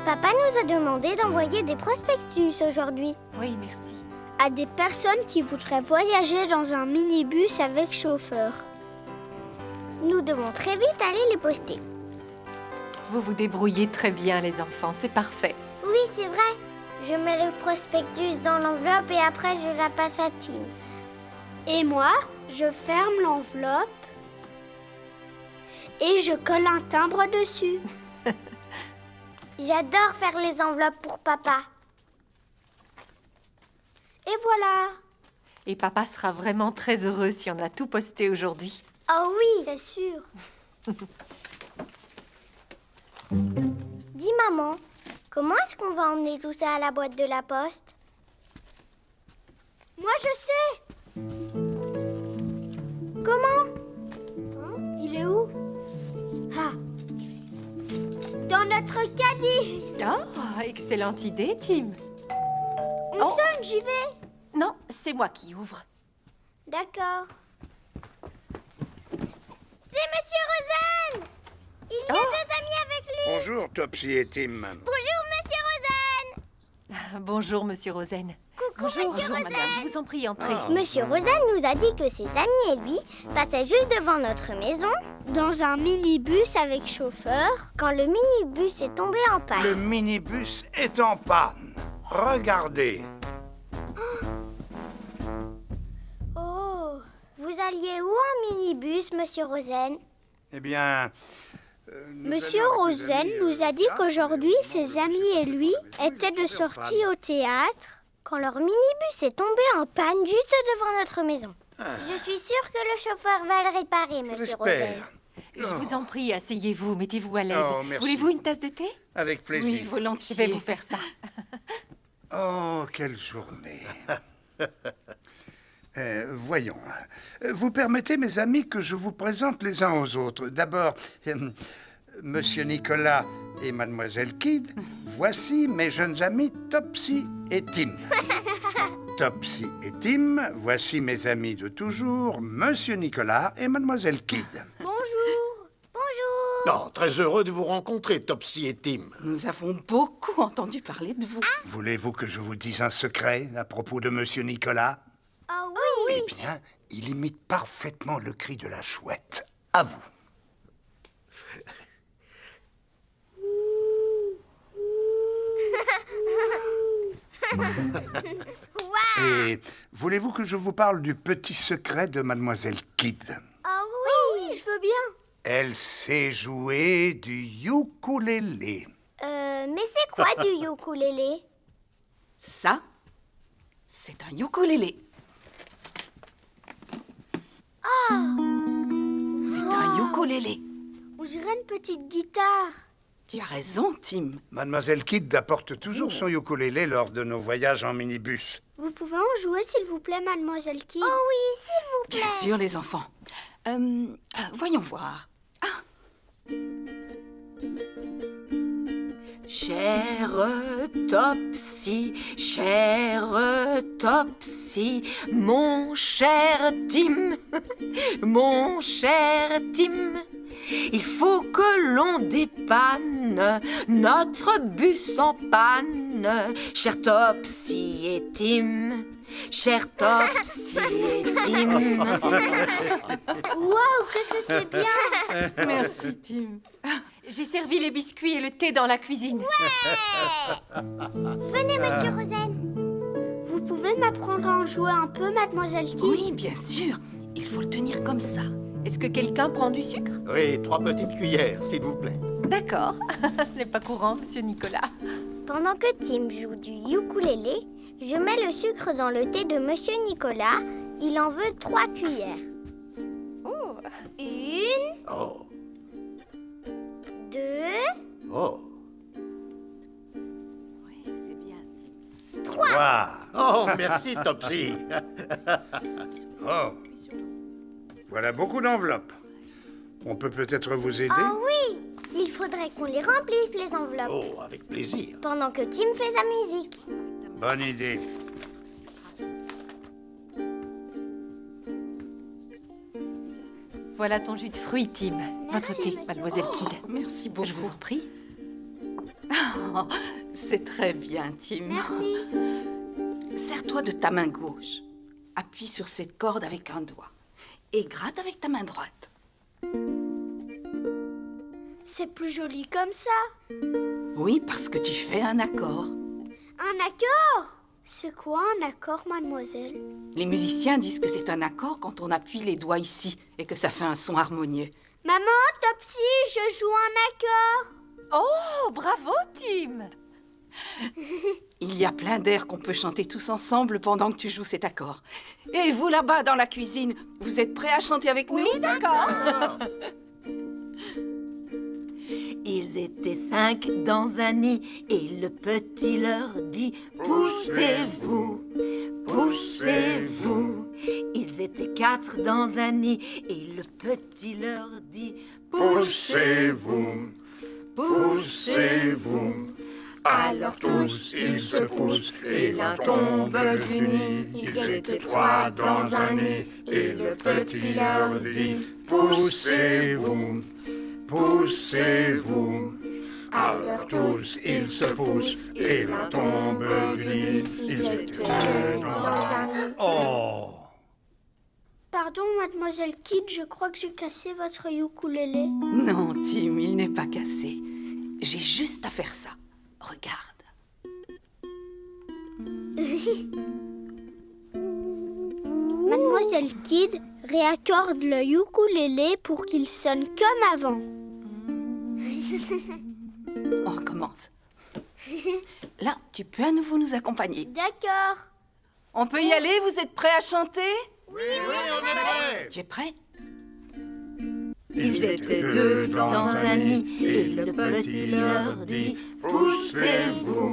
Papa nous a demandé d'envoyer des prospectus aujourd'hui. Oui, merci. À des personnes qui voudraient voyager dans un minibus avec chauffeur. Nous devons très vite aller les poster. Vous vous débrouillez très bien, les enfants. C'est parfait. Oui, c'est vrai. Je mets le prospectus dans l'enveloppe et après je la passe à Tim. Et moi, je ferme l'enveloppe et je colle un timbre dessus. J'adore faire les enveloppes pour papa. Et voilà. Et papa sera vraiment très heureux si on a tout posté aujourd'hui. Oh oui. C'est sûr. Dis maman, comment est-ce qu'on va emmener tout ça à la boîte de la poste? Moi, je sais. Comment? Hein? Il est où? Ah. Dans notre caddie. Oh, excellente idée, Tim. On sonne, j'y vais. Non, c'est moi qui ouvre. D'accord. C'est Monsieur Rosen! Il y a deux amis avec lui. Bonjour, Topsy et Tim. Bonjour, Monsieur Rosen! Bonjour, Monsieur Rosen. Coucou, Bonjour, Monsieur bonjour, madame. Je vous en prie, entrez. Monsieur Rosen nous a dit que ses amis et lui passaient juste devant notre maison Dans un minibus avec chauffeur. quand le minibus est tombé en panne. Le minibus est en panne. Regardez. Oh. Vous alliez où en minibus, Monsieur Rosen? Eh bien... Monsieur Rosen nous a dit qu'aujourd'hui, ses amis et lui étaient de sortie au théâtre. Quand leur minibus est tombé en panne juste devant notre maison. Je suis sûre que le chauffeur va le réparer, Monsieur Rosen. J'espère. Je vous en prie, asseyez-vous, mettez-vous à l'aise. Oh, merci. Voulez-vous une tasse de thé? Avec plaisir. Oui, volontiers. Je vais vous faire ça. Oh, quelle journée. Voyons. Vous permettez, mes amis, que je vous présente les uns aux autres. D'abord, Monsieur Nicolas et Mademoiselle Kidd, voici mes jeunes amis Topsy et Tim. Topsy et Tim, voici mes amis de toujours, Monsieur Nicolas et Mademoiselle Kidd. Bonjour. Bonjour. Oh, très heureux de vous rencontrer, Topsy et Tim. Nous avons beaucoup entendu parler de vous. Voulez-vous que je vous dise un secret à propos de Monsieur Nicolas? Oh oui. Eh bien, il imite parfaitement le cri de la chouette. À vous. Et voulez-vous que je vous parle du petit secret de Mademoiselle Kidd? Oh oui. Je veux bien. Elle sait jouer du ukulélé. Mais c'est quoi du ukulélé? Ça, c'est un ukulélé. C'est un ukulélé. On dirait une petite guitare. Tu as raison, Tim. Mademoiselle Kidd apporte toujours son ukulélé lors de nos voyages en minibus. Vous pouvez en jouer, s'il vous plaît, Mademoiselle Kidd? Oh oui, s'il vous plaît. Bien sûr, les enfants. Voyons voir. Cher Topsy, mon cher Tim, mon cher Tim, il faut que l'on dépanne notre bus en panne, cher Topsy et Tim, cher Topsy et Tim. Waouh, qu'est-ce que c'est bien! Merci, Tim. J'ai servi les biscuits et le thé dans la cuisine. Venez, Monsieur Rosen. Vous pouvez m'apprendre à en jouer un peu, Mademoiselle Kidd? Oui, bien sûr. Il faut le tenir comme ça. Est-ce que quelqu'un prend du sucre? Oui, 3 petites cuillères, s'il vous plaît. D'accord. Ce n'est pas courant, Monsieur Nicolas. Pendant que Tim joue du ukulélé, je mets le sucre dans le thé de Monsieur Nicolas. Il en veut 3 cuillères. Oh. 1, Oh, 2, oh. Oui, c'est bien. 3. Oh, merci, Topsy. Oh. Voilà beaucoup d'enveloppes. On peut peut-être vous aider? oh oui, il faudrait qu'on les remplisse, les enveloppes, Oh, avec plaisir. pendant que Tim fait sa musique. Bonne idée. Voilà ton jus de fruits, Tim. Votre thé, Mademoiselle. Mademoiselle Kidd. Merci beaucoup. Je vous en prie. Oh, c'est très bien, Tim. Merci. Serre-toi de ta main gauche. Appuie sur cette corde avec un doigt. Et gratte avec ta main droite. C'est plus joli comme ça. Oui, parce que tu fais un accord. Un accord? C'est quoi un accord, mademoiselle? Les musiciens disent que c'est un accord quand on appuie les doigts ici et que ça fait un son harmonieux. Maman, Topsy, je joue un accord. Oh, bravo, Tim! Il y a plein d'airs qu'on peut chanter tous ensemble pendant que tu joues cet accord. Et vous là-bas dans la cuisine, vous êtes prêts à chanter avec nous? Oui, d'accord. Ils étaient 5 dans un nid et le petit leur dit « Poussez-vous, poussez-vous ». Ils étaient 4 dans un nid et le petit leur dit « Poussez-vous, poussez-vous. Alors tous ils se poussent et l'un tombe du nid. Ils étaient 3 dans un nid et le petit leur dit « Poussez-vous, poussez-vous. Alors tous ils se poussent et l'un tombe du lit. Ils étaient 2 dans un nid. Oh! Pardon, mademoiselle Kidd, je crois que j'ai cassé votre ukulélé. Non, Tim, il n'est pas cassé. J'ai juste à faire ça. Regarde. Mademoiselle Kidd réaccorde le ukulélé pour qu'il sonne comme avant. On recommence. Là, tu peux à nouveau nous accompagner. D'accord. On peut y aller? Vous êtes prêts à chanter? Oui, on est prêts. Tu es prêt? Ils étaient 2 dans un nid et le petit leur dit « Poussez-vous,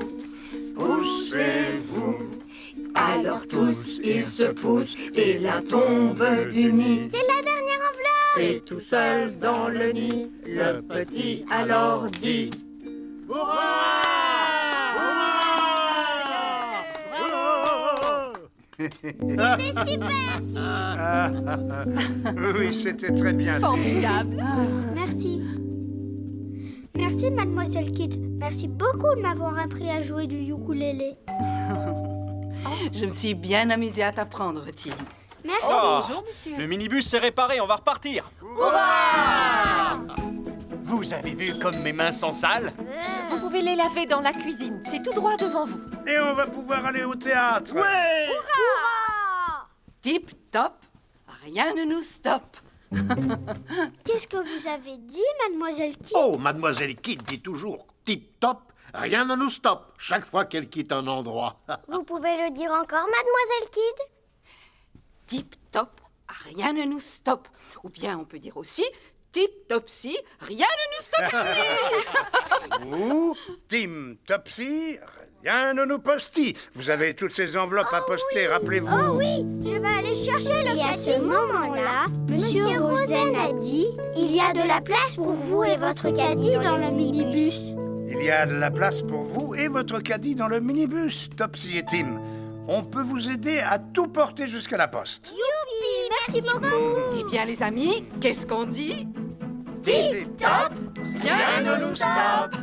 poussez-vous ». Alors tous ils se poussent et l'un tombe du nid. C'est la dernière enveloppe. Et tout seul dans le nid, le petit alors dit C'était super, Oui, c'était très bien. Formidable. Merci. Merci, mademoiselle Kidd. Merci beaucoup de m'avoir appris à jouer du ukulélé. Je me suis bien amusée à t'apprendre, Tim. Merci. Bonjour, monsieur. Le minibus s'est réparé, on va repartir. Vous avez vu comme mes mains sont sales? Vous pouvez les laver dans la cuisine. C'est tout droit devant vous. Et on va pouvoir aller au théâtre. Tip top, rien ne nous stoppe. Qu'est-ce que vous avez dit, mademoiselle Kidd? Oh, mademoiselle Kidd dit toujours tip-top, rien ne nous stoppe chaque fois qu'elle quitte un endroit. Vous pouvez le dire encore, mademoiselle Kidd? Tip top, rien ne nous stoppe. Ou bien on peut dire aussi tip topsy, rien ne nous stoppe. Vous, Tim Topsy, rien ne nous postille. Vous avez toutes ces enveloppes à poster, rappelez-vous. Oh oui, je vais aller chercher le caddie. Et à ce moment-là, Monsieur Rosen a dit « Il y a de la place pour vous et votre caddie dans le minibus. » Il y a de la place pour vous et votre caddie dans le minibus, Topsy et Tim. On peut vous aider à tout porter jusqu'à la poste. Youpi, merci beaucoup. Eh bien les amis, qu'est-ce qu'on dit? Tip top, Rien ne nous stoppe.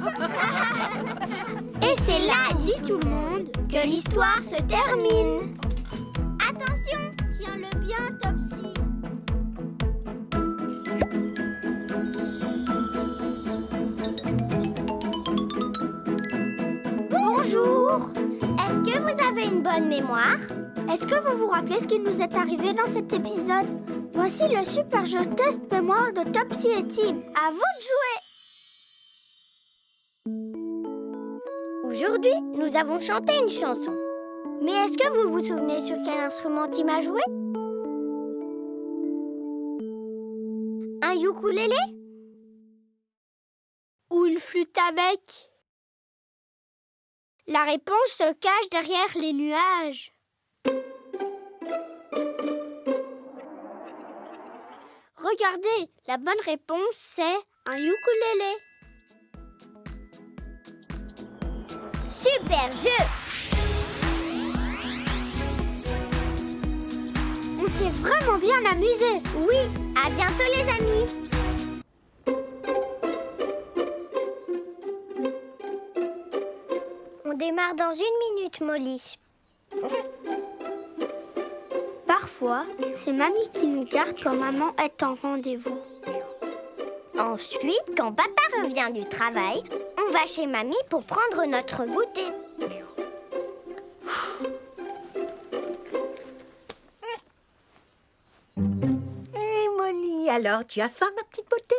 Et c'est là, dit tout le monde, que l'histoire se termine. Attention, Tiens-le bien, Topsy. Bonjour. est-ce que vous avez une bonne mémoire? Est-ce que vous vous rappelez ce qui nous est arrivé dans cet épisode? Voici le super jeu test mémoire de Topsy et Tim. À vous de jouer. Aujourd'hui, nous avons chanté une chanson. Mais est-ce que vous vous souvenez sur quel instrument Tim a joué? Un ukulélé? Ou une flûte à bec? La réponse se cache derrière les nuages. Regardez, la bonne réponse c'est un ukulélé. Super jeu! On s'est vraiment bien amusé. Oui, à bientôt les amis! démarre dans 1 minute, Molly. Parfois, c'est mamie qui nous garde quand maman est en rendez-vous. Ensuite, quand papa revient du travail, on va chez mamie pour prendre notre goûter. Hé, Molly, alors, tu as faim, ma petite beauté?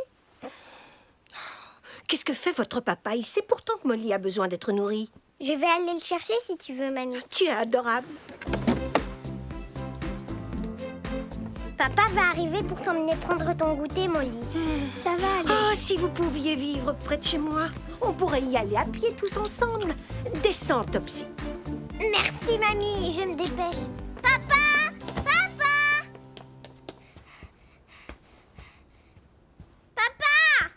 Qu'est-ce que fait votre papa? Il sait pourtant que Molly a besoin d'être nourrie. Je vais aller le chercher si tu veux, mamie. Tu es adorable. Papa va arriver pour t'emmener prendre ton goûter, Molly. Ça va aller. Oh, si vous pouviez vivre près de chez moi, on pourrait y aller à pied tous ensemble. Descends, Topsy. Merci, mamie. Je me dépêche. Papa! Papa! Papa!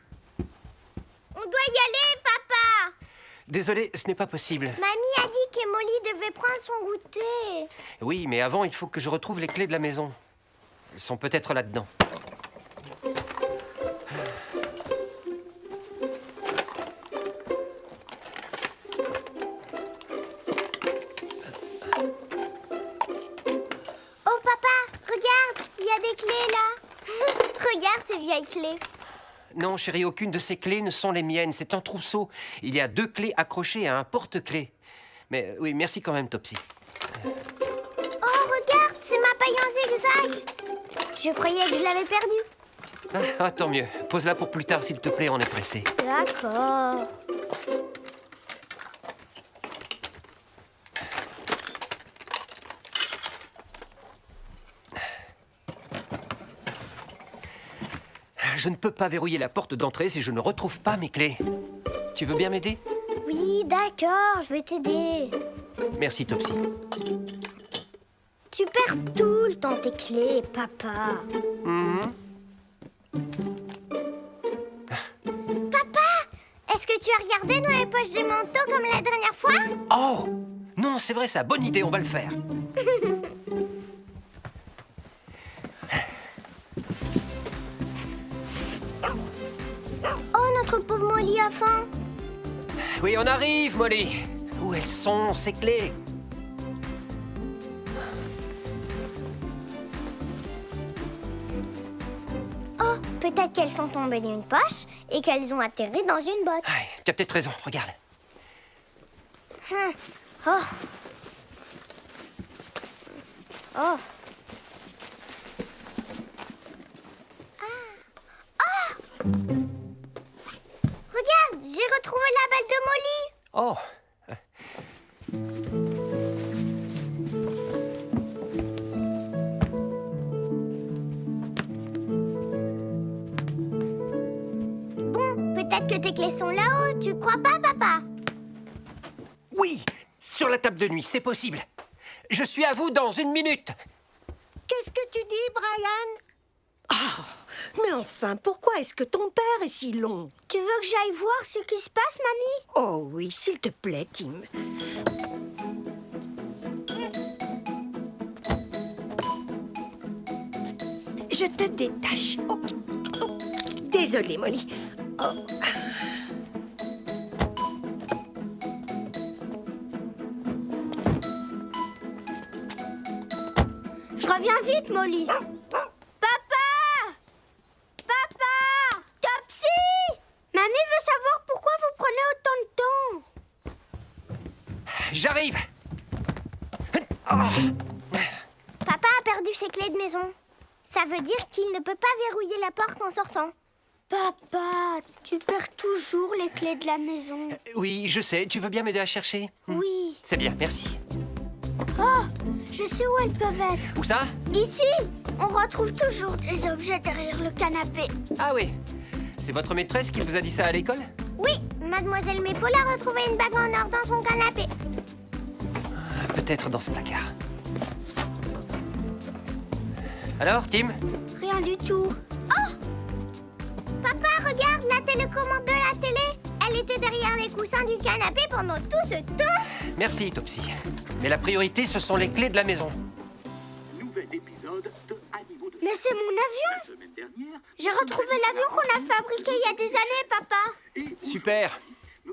On doit y aller, papa! Désolé, ce n'est pas possible. Mamie a dit que Molly devait prendre son goûter. Oui, mais avant, il faut que je retrouve les clés de la maison. Elles sont peut-être là-dedans. Oh, papa, regarde, il y a des clés là. Regarde ces vieilles clés. Non, chérie, aucune de ces clés ne sont les miennes. C'est un trousseau. Il y a 2 clés accrochées à un porte-clés. Mais oui, merci quand même, Topsy. Oh, regarde, c'est ma paille en zigzag. Je croyais que je l'avais perdue. Ah, tant mieux. Pose-la pour plus tard, s'il te plaît, on est pressé. D'accord. Je ne peux pas verrouiller la porte d'entrée si je ne retrouve pas mes clés. Tu veux bien m'aider? Oui, d'accord, je vais t'aider. Merci, Topsy. Tu perds tout le temps tes clés, papa. Papa, est-ce que tu as regardé dans les poches du manteau comme la dernière fois? Oh! Non, c'est vrai, ça. Bonne idée, on va le faire. Oh, notre pauvre Molly a faim. Oui, on arrive, Molly. Où elles sont, ces clés? Oh, peut-être qu'elles sont tombées d'une poche et qu'elles ont atterri dans une botte. Ah, tu as peut-être raison, regarde. Oh. Oh. Regarde, j'ai retrouvé la balle de Molly. Oh! Bon, peut-être que tes clés sont là-haut, tu crois pas, papa? Oui! Sur la table de nuit, c'est possible. Je suis à vous dans 1 minute. Qu'est-ce que tu dis, Brian? Ah, mais enfin, pourquoi est-ce que ton père est si long? Tu veux que j'aille voir ce qui se passe, mamie? Oh oui, s'il te plaît, Tim. Je te détache. Oh, oh. Désolée, Molly. Oh. Je reviens vite, Molly. Papa! Papa! Topsy! Mamie veut savoir pourquoi vous prenez autant de temps. J'arrive. Papa a perdu ses clés de maison. Ça veut dire qu'il ne peut pas verrouiller la porte en sortant. Papa, tu perds toujours les clés de la maison. Oui, je sais. Tu veux bien m'aider à chercher? Oui. C'est bien, merci. Oh, je sais où elles peuvent être. Où ça? Ici, on retrouve toujours des objets derrière le canapé. Ah oui. C'est votre maîtresse qui vous a dit ça à l'école? Oui, mademoiselle Mépaule a retrouvé une bague en or dans son canapé. Peut-être dans ce placard. Alors, Tim? Rien du tout. Papa, regarde, la télécommande de la télé. Elle était derrière les coussins du canapé pendant tout ce temps. Merci, Topsy. Mais la priorité, ce sont les clés de la maison. Nouvel épisode de Animaux de Mais c'est mon avion. la semaine dernière. J'ai retrouvé l'avion qu'on a fabriqué il y a des années, papa. Et Super.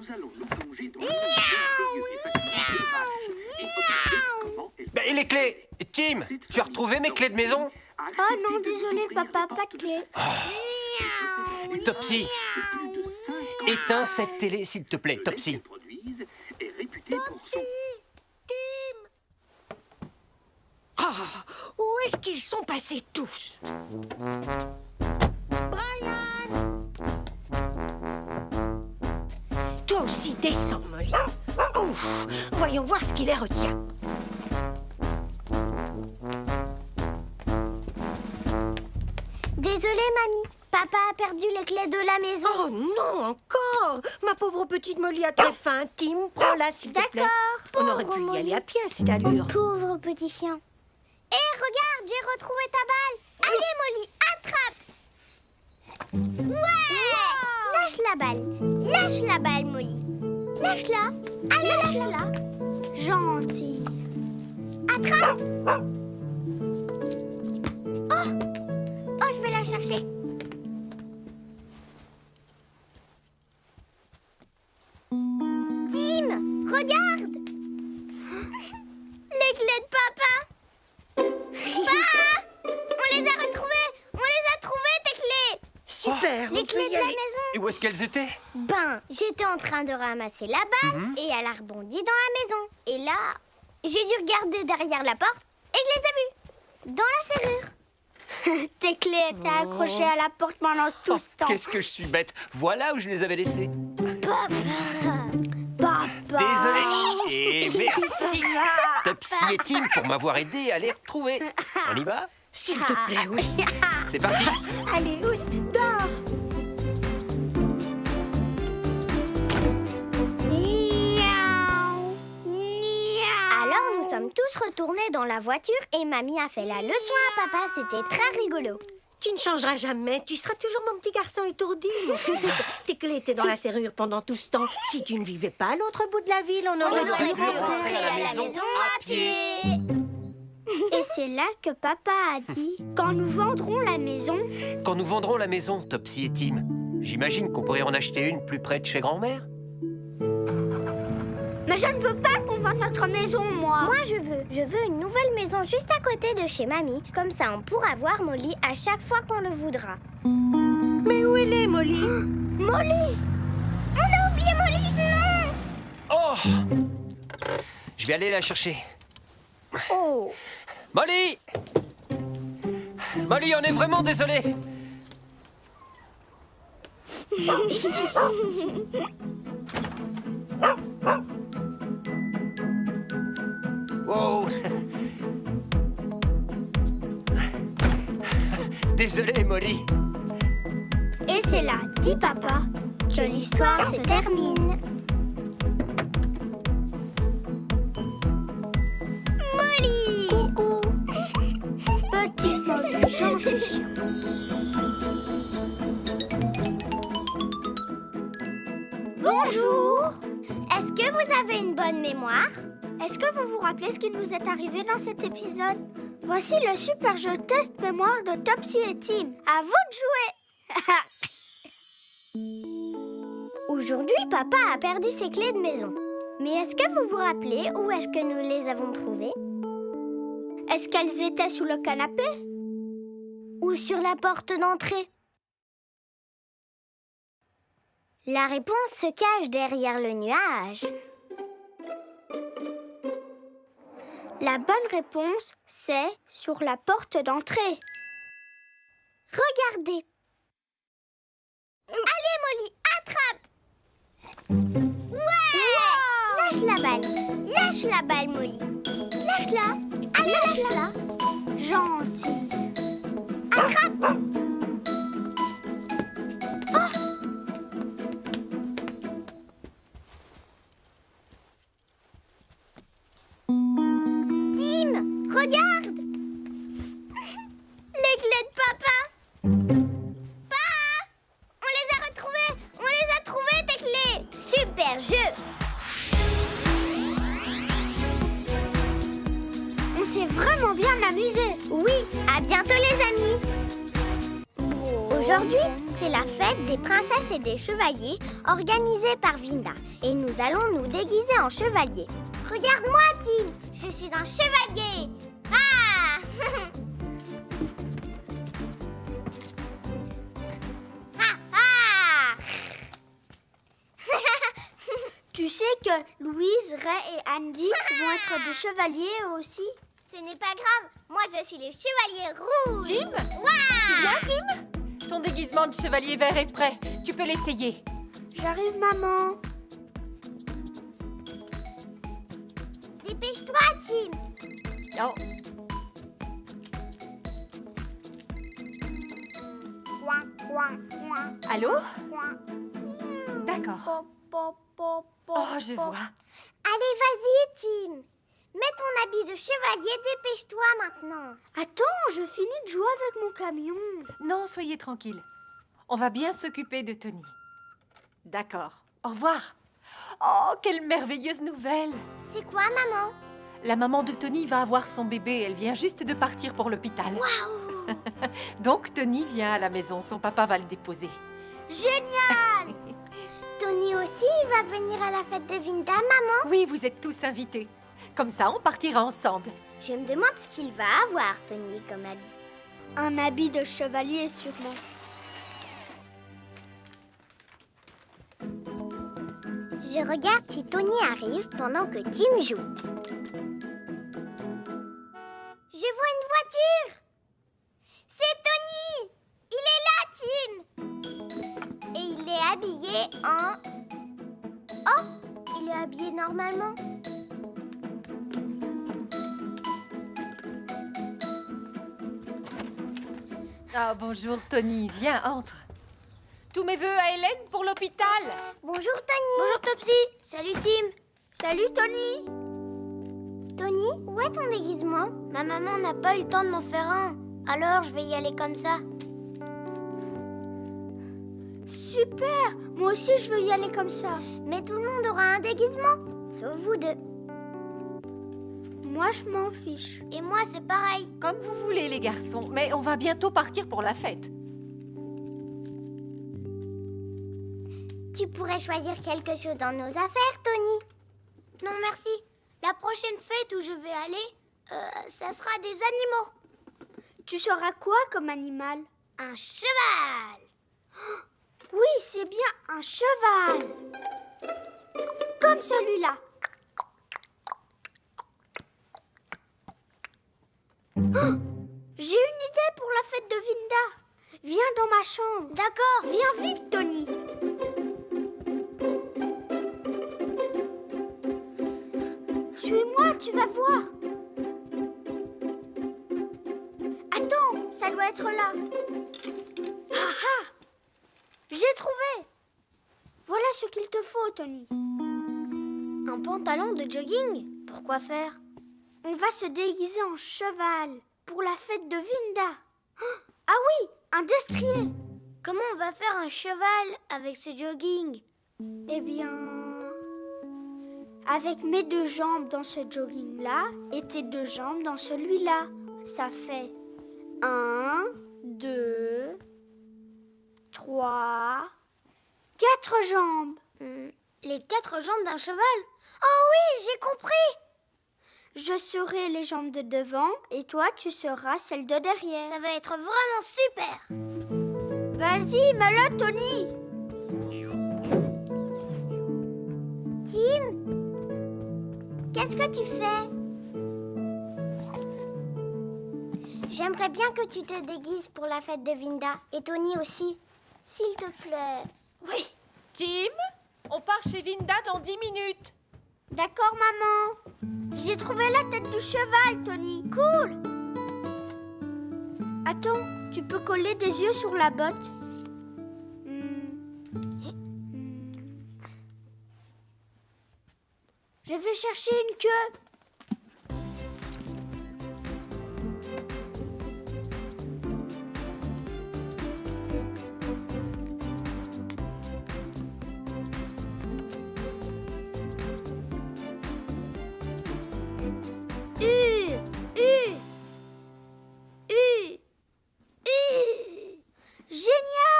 nous allons nous plonger dans le merveilleux et fascinant des vaches et observer comment elles... Et les clés? Tim, tu as retrouvé mes clés de maison? Oh non, désolé, papa, pas de clé. Topsy, éteins cette télé, s'il te plaît, Topsy. Est réputé pour son... Ah, où est-ce qu'ils sont passés tous? Brian! Toi aussi, descends, Molly. Ouf, voyons voir ce qui les retient. Désolée, mamie. Papa a perdu les clés de la maison. Oh non, encore! Ma pauvre petite Molly a très faim. Tim, prends-la, s'il te plaît. D'accord. On aurait pu y aller à pied à cette allure. Pauvre petit chien. Hé, regarde, j'ai retrouvé ta balle. Allez, Molly, attrape. Ouais. Lâche la balle. Lâche la balle, Molly. Lâche-la. Allez, lâche-la. Gentil. Attrape. Oh, je vais la chercher. Tim, regarde. Les clés de papa. Papa, on les a retrouvées. On les a trouvées, tes clés. Super, Les on peut clés y de la aller. maison. Et où est-ce qu'elles étaient? Ben, j'étais en train de ramasser la balle et elle a rebondi dans la maison. Et là, j'ai dû regarder derrière la porte et je les ai vues. Dans la serrure. Tes clés étaient accrochées à la porte pendant tout ce temps. Qu'est-ce que je suis bête. Voilà où je les avais laissées. Papa. Désolé. Et merci, Topsy et Tim, pour m'avoir aidé à les retrouver. On y va? S'il te plaît, oui. C'est parti. Allez, Oust, dors. Alors nous sommes tous retournés dans la voiture et mamie a fait la leçon à papa. C'était très rigolo. Tu ne changeras jamais. Tu seras toujours mon petit garçon étourdi, mon fils. Tes clés étaient dans la serrure pendant tout ce temps. Si tu ne vivais pas à l'autre bout de la ville, on aurait pu rentrer à la maison à pied. Et c'est là que papa a dit, quand nous vendrons la maison... Quand nous vendrons la maison, Topsy et Tim, j'imagine qu'on pourrait en acheter une plus près de chez grand-mère. Mais je ne veux pas qu'on vende notre maison, moi. Moi, je veux une nouvelle maison juste à côté de chez mamie. Comme ça, on pourra voir Molly à chaque fois qu'on le voudra. Mais où elle est, Molly? Molly! On a oublié Molly! Non! Oh! Je vais aller la chercher. Oh! Molly! Molly, on est vraiment désolé. Wow! Désolé, Molly. Et c'est là, dit papa, Que l'histoire se termine. Molly! coucou. Petite Molly, gentille. Bonjour! Est-ce que vous avez une bonne mémoire? Est-ce que vous vous rappelez ce qui nous est arrivé dans cet épisode? Voici le super jeu test mémoire de Topsy et Tim. À vous de jouer. Aujourd'hui, papa a perdu ses clés de maison. Mais est-ce que vous vous rappelez où est-ce que nous les avons trouvées? Est-ce qu'elles étaient sous le canapé? Ou sur la porte d'entrée? La réponse se cache derrière le nuage. La bonne réponse, c'est sur la porte d'entrée. Regardez. Allez, Molly, attrape! Ouais! Lâche la balle. Lâche la balle, Molly. Lâche-la. Allez, lâche-la. Gentil. Attrape! Tim, regarde! Les clés de papa! Papa! On les a retrouvées! On les a trouvées, tes clés! Super jeu! On s'est vraiment bien amusé. Oui, à bientôt les amis! Aujourd'hui, c'est la fête des princesses et des chevaliers organisée par Vinda. Et nous allons nous déguiser en chevaliers. Regarde-moi, Tim, je suis un chevalier. Ah Ah ah Tu sais que Louise, Ray et Andy vont être des chevaliers aussi? Ce n'est pas grave, moi je suis le chevalier rouge. Tim? Tu viens, Tim? Ton déguisement de chevalier vert est prêt. Tu peux l'essayer. J'arrive, maman. Dépêche-toi, Tim. Oh, allô? D'accord. Oh, je vois. Allez, vas-y, Tim. Mets ton habit de chevalier, dépêche-toi maintenant. Attends, je finis de jouer avec mon camion. Non, soyez tranquille. On va bien s'occuper de Tony. D'accord. Au revoir. Oh, quelle merveilleuse nouvelle! C'est quoi, maman? La maman de Tony va avoir son bébé. Elle vient juste de partir pour l'hôpital. Waouh! Donc, Tony vient à la maison. Son papa va le déposer. Génial! Tony aussi va venir à la fête de Vinda, maman? Oui, vous êtes tous invités. Comme ça, on partira ensemble. Je me demande ce qu'il va avoir, Tony, comme habit. Un habit de chevalier, sûrement. Je regarde si Tony arrive pendant que Tim joue. Je vois une voiture! C'est Tony! Il est là, Tim! Et il est habillé en... Oh! Il est habillé normalement. Ah, bonjour, Tony. Viens, entre. Tous mes vœux à Hélène pour l'hôpital. Bonjour, Tony! Bonjour, Topsy. Salut, Tim. Salut, Tony. Tony, où est ton déguisement? Ma maman n'a pas eu le temps de m'en faire un. Alors, je vais y aller comme ça. Super! Moi aussi, je veux y aller comme ça. Mais tout le monde aura un déguisement, sauf vous deux. Moi, je m'en fiche. Et moi, c'est pareil. Comme vous voulez, les garçons. Mais on va bientôt partir pour la fête. Tu pourrais choisir quelque chose dans nos affaires, Tony. Non, merci. La prochaine fête où je vais aller, ça sera des animaux. Tu seras quoi comme animal? Un cheval. Oui, c'est bien, un cheval. Comme celui-là. J'ai une idée pour la fête de Vinda. Viens dans ma chambre. D'accord. Viens vite, Tony. Suis-moi, tu vas voir. Attends, ça doit être là. Ah ah! J'ai trouvé. Voilà ce qu'il te faut, Tony. Un pantalon de jogging? Pourquoi faire? On va se déguiser en cheval pour la fête de Vinda. Ah oui, un destrier. Comment on va faire un cheval avec ce jogging? Eh bien, avec mes deux jambes dans ce jogging-là et tes deux jambes dans celui-là, ça fait 1, 2, 3, 4 jambes. Les 4 jambes d'un cheval? Oh oui, j'ai compris. Je serai les jambes de devant et toi, tu seras celle de derrière. Ça va être vraiment super. Vas-y, mets-le, Tony. Tim, qu'est-ce que tu fais? J'aimerais bien que tu te déguises pour la fête de Vinda. Et Tony aussi, s'il te plaît. Oui. Tim, on part chez Vinda dans 10 minutes. D'accord, maman. J'ai trouvé la tête du cheval, Tony. Cool. Attends, tu peux coller des yeux sur la botte. Je vais chercher une queue. Génial!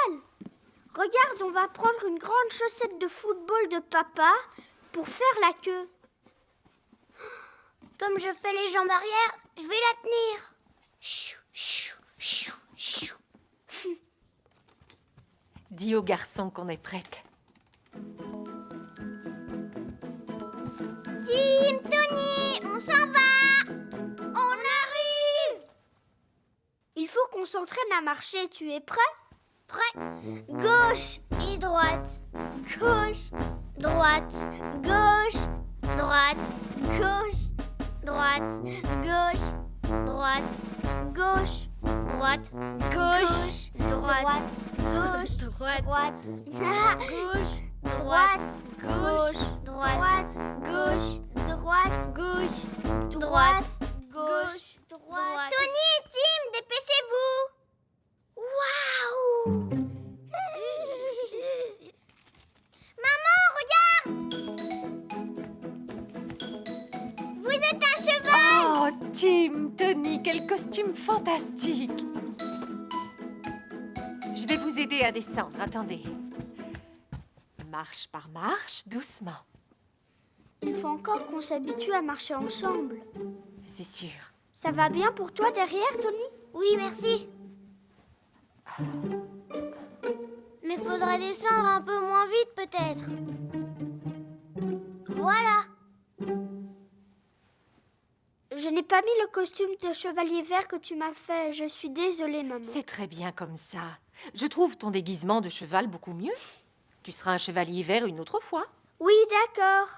une grande chaussette de football de papa pour faire la queue. Comme je fais les jambes arrière, je vais la tenir. Chou, chou, chou, chou. Dis aux garçons qu'on est prête. Tim, Tony, on s'en va. On arrive. Il faut qu'on s'entraîne à marcher. Tu es prêt? Prêt. Gauche et droite. Gauche, droite, gauche, droite, gauche, droite, gauche, droite, gauche, droite, gauche, droite, gauche, droite, gauche, droite, gauche, droite, gauche, droite, gauche, droite, gauche, droite. Tony et Tim, dépêchez-vous. Waouh! Maman, regarde! Vous êtes un cheval! Oh, Tim, Tony, quel costume fantastique! Je vais vous aider à descendre, attendez. Marche par marche, doucement. Il faut encore qu'on s'habitue à marcher ensemble. C'est sûr. Ça va bien pour toi derrière, Tony? Oui, merci. Mais faudrait descendre un peu moins vite, peut-être. Voilà. Je n'ai pas mis le costume de chevalier vert que tu m'as fait. Je suis désolée, maman. C'est très bien comme ça. Je trouve ton déguisement de cheval beaucoup mieux. Tu seras un chevalier vert une autre fois. Oui, d'accord.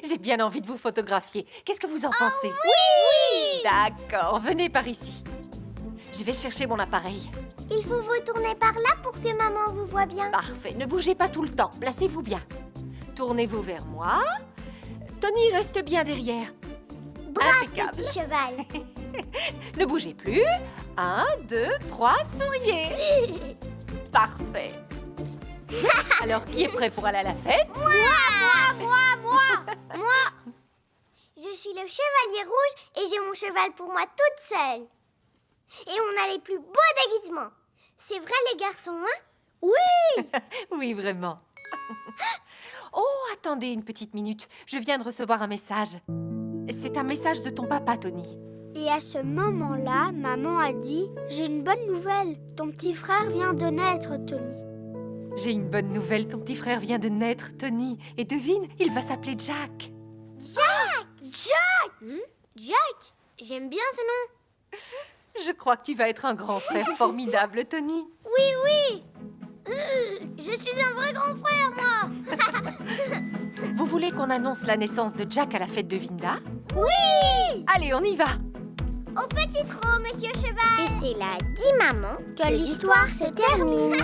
J'ai bien envie de vous photographier. Qu'est-ce que vous en pensez? Oui! D'accord, venez par ici. Je vais chercher mon appareil. Il faut vous tourner par là pour que maman vous voie bien. Parfait, ne bougez pas tout le temps. Placez-vous bien. Tournez-vous vers moi. Tony, reste bien derrière. Brave, Impeccable. petit cheval. Ne bougez plus. 1, 2, 3, souriez. Parfait. Alors, qui est prêt pour aller à la fête? Moi. Je suis le chevalier rouge et j'ai mon cheval pour moi toute seule. Et on a les plus beaux déguisements. C'est vrai, les garçons, hein? Oui! Oui, vraiment. Oh, attendez une petite minute. Je viens de recevoir un message. C'est un message de ton papa, Tony. Et à ce moment-là, maman a dit « J'ai une bonne nouvelle. Ton petit frère vient de naître, Tony. » J'ai une bonne nouvelle. Ton petit frère vient de naître, Tony. Et devine, il va s'appeler Jack. Jack! Jack! J'aime bien ce nom. Je crois que tu vas être un grand frère formidable, Tony. Oui. Je suis un vrai grand frère, moi. Vous voulez qu'on annonce la naissance de Jack à la fête de Vinda? Oui! Allez, on y va. Au petit trot, monsieur cheval. Et c'est là, dit maman, que l'histoire se termine.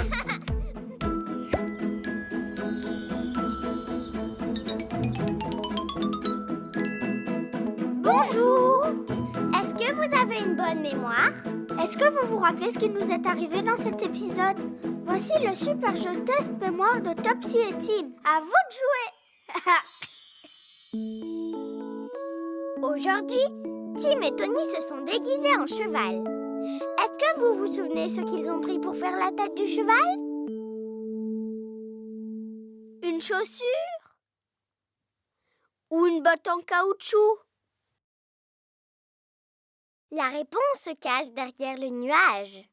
Bonjour. Est-ce que vous avez une bonne mémoire? Est-ce que vous vous rappelez ce qui nous est arrivé dans cet épisode? Voici le super jeu test mémoire de Topsy et Tim. À vous de jouer. Aujourd'hui, Tim et Tony se sont déguisés en cheval. Est-ce que vous vous souvenez ce qu'ils ont pris pour faire la tête du cheval? Une chaussure? Ou une botte en caoutchouc? La réponse se cache derrière le nuage.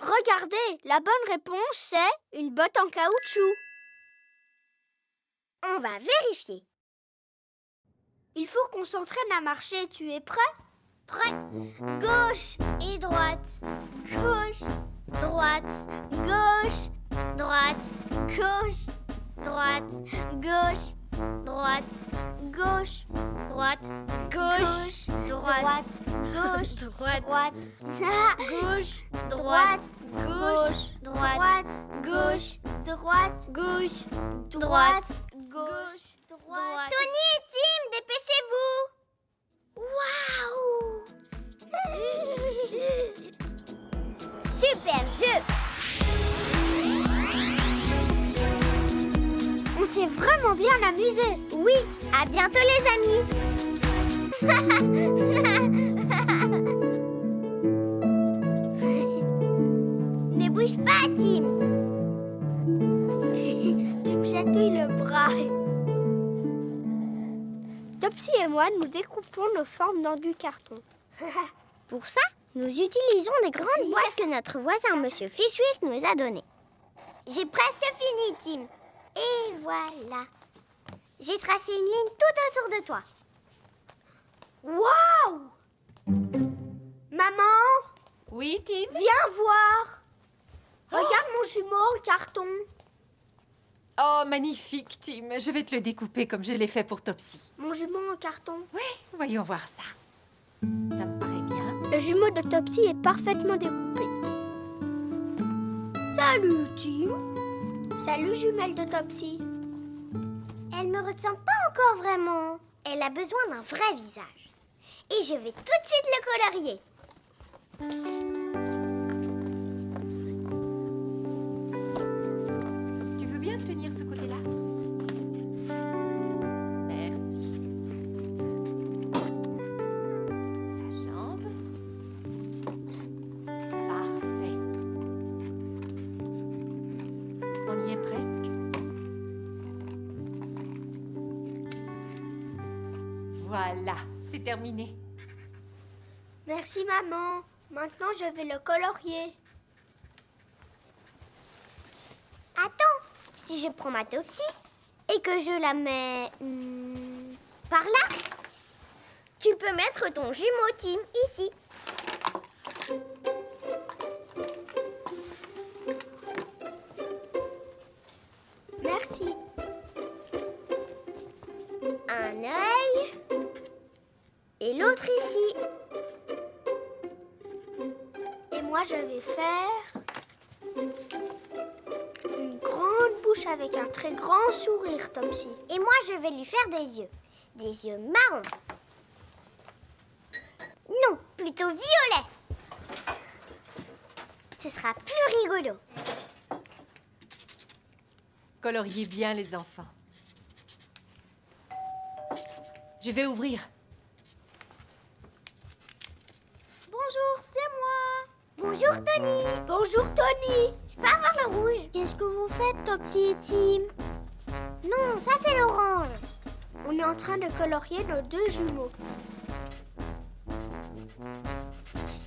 Regardez, la bonne réponse c'est une botte en caoutchouc. On va vérifier. Il faut qu'on s'entraîne à marcher. Tu es prêt? Prêt. Gauche et droite. Gauche, droite, gauche, droite, gauche, droite, gauche, droite, gauche, droite, gauche, droite, gauche, droite, gauche, droite, gauche, droite, gauche, droite, gauche, droite, gauche, droite. Tony et Tim, dépêchez-vous! Waouh! Super jeu! On s'est vraiment bien amusé. Oui, à bientôt les amis! pas, Tim. Tu me chatouilles le bras. Topsy et moi, nous découpons nos formes dans du carton. Pour ça, nous utilisons des grandes boîtes que notre voisin, Monsieur Fishwick, nous a données. J'ai presque fini, Tim. Et voilà. J'ai tracé une ligne tout autour de toi. Waouh! Maman, Oui, Tim? viens voir. Regarde mon jumeau en carton. Oh, magnifique, Tim. Je vais te le découper comme je l'ai fait pour Topsy. Mon jumeau en carton. Voyons voir ça. Ça me paraît bien. Le jumeau de Topsy est parfaitement découpé. Salut, Tim. Salut, jumelle de Topsy. Elle me ressemble pas encore vraiment. Elle a besoin d'un vrai visage. Et je vais tout de suite le colorier. Tu veux bien tenir ce côté-là? Merci. La jambe. Parfait. On y est presque. Voilà, c'est terminé. Merci, maman. Maintenant, je vais le colorier. Attends, si je prends ma Topsy et que je la mets par là, tu peux mettre ton jumeau Tim ici. Merci. Un œil et l'autre ici. Et moi, je vais faire une grande bouche avec un très grand sourire, Topsy. Et moi, je vais lui faire des yeux. Des yeux marrons. Non, plutôt violets. Ce sera plus rigolo. Coloriez bien, les enfants. Je vais ouvrir. Bonjour, c'est moi. Bonjour, Tony. Bonjour, Tony. Je peux avoir le rouge? Qu'est-ce que vous faites, Topsy et Tim? Non, ça c'est l'orange. On est en train de colorier nos deux jumeaux.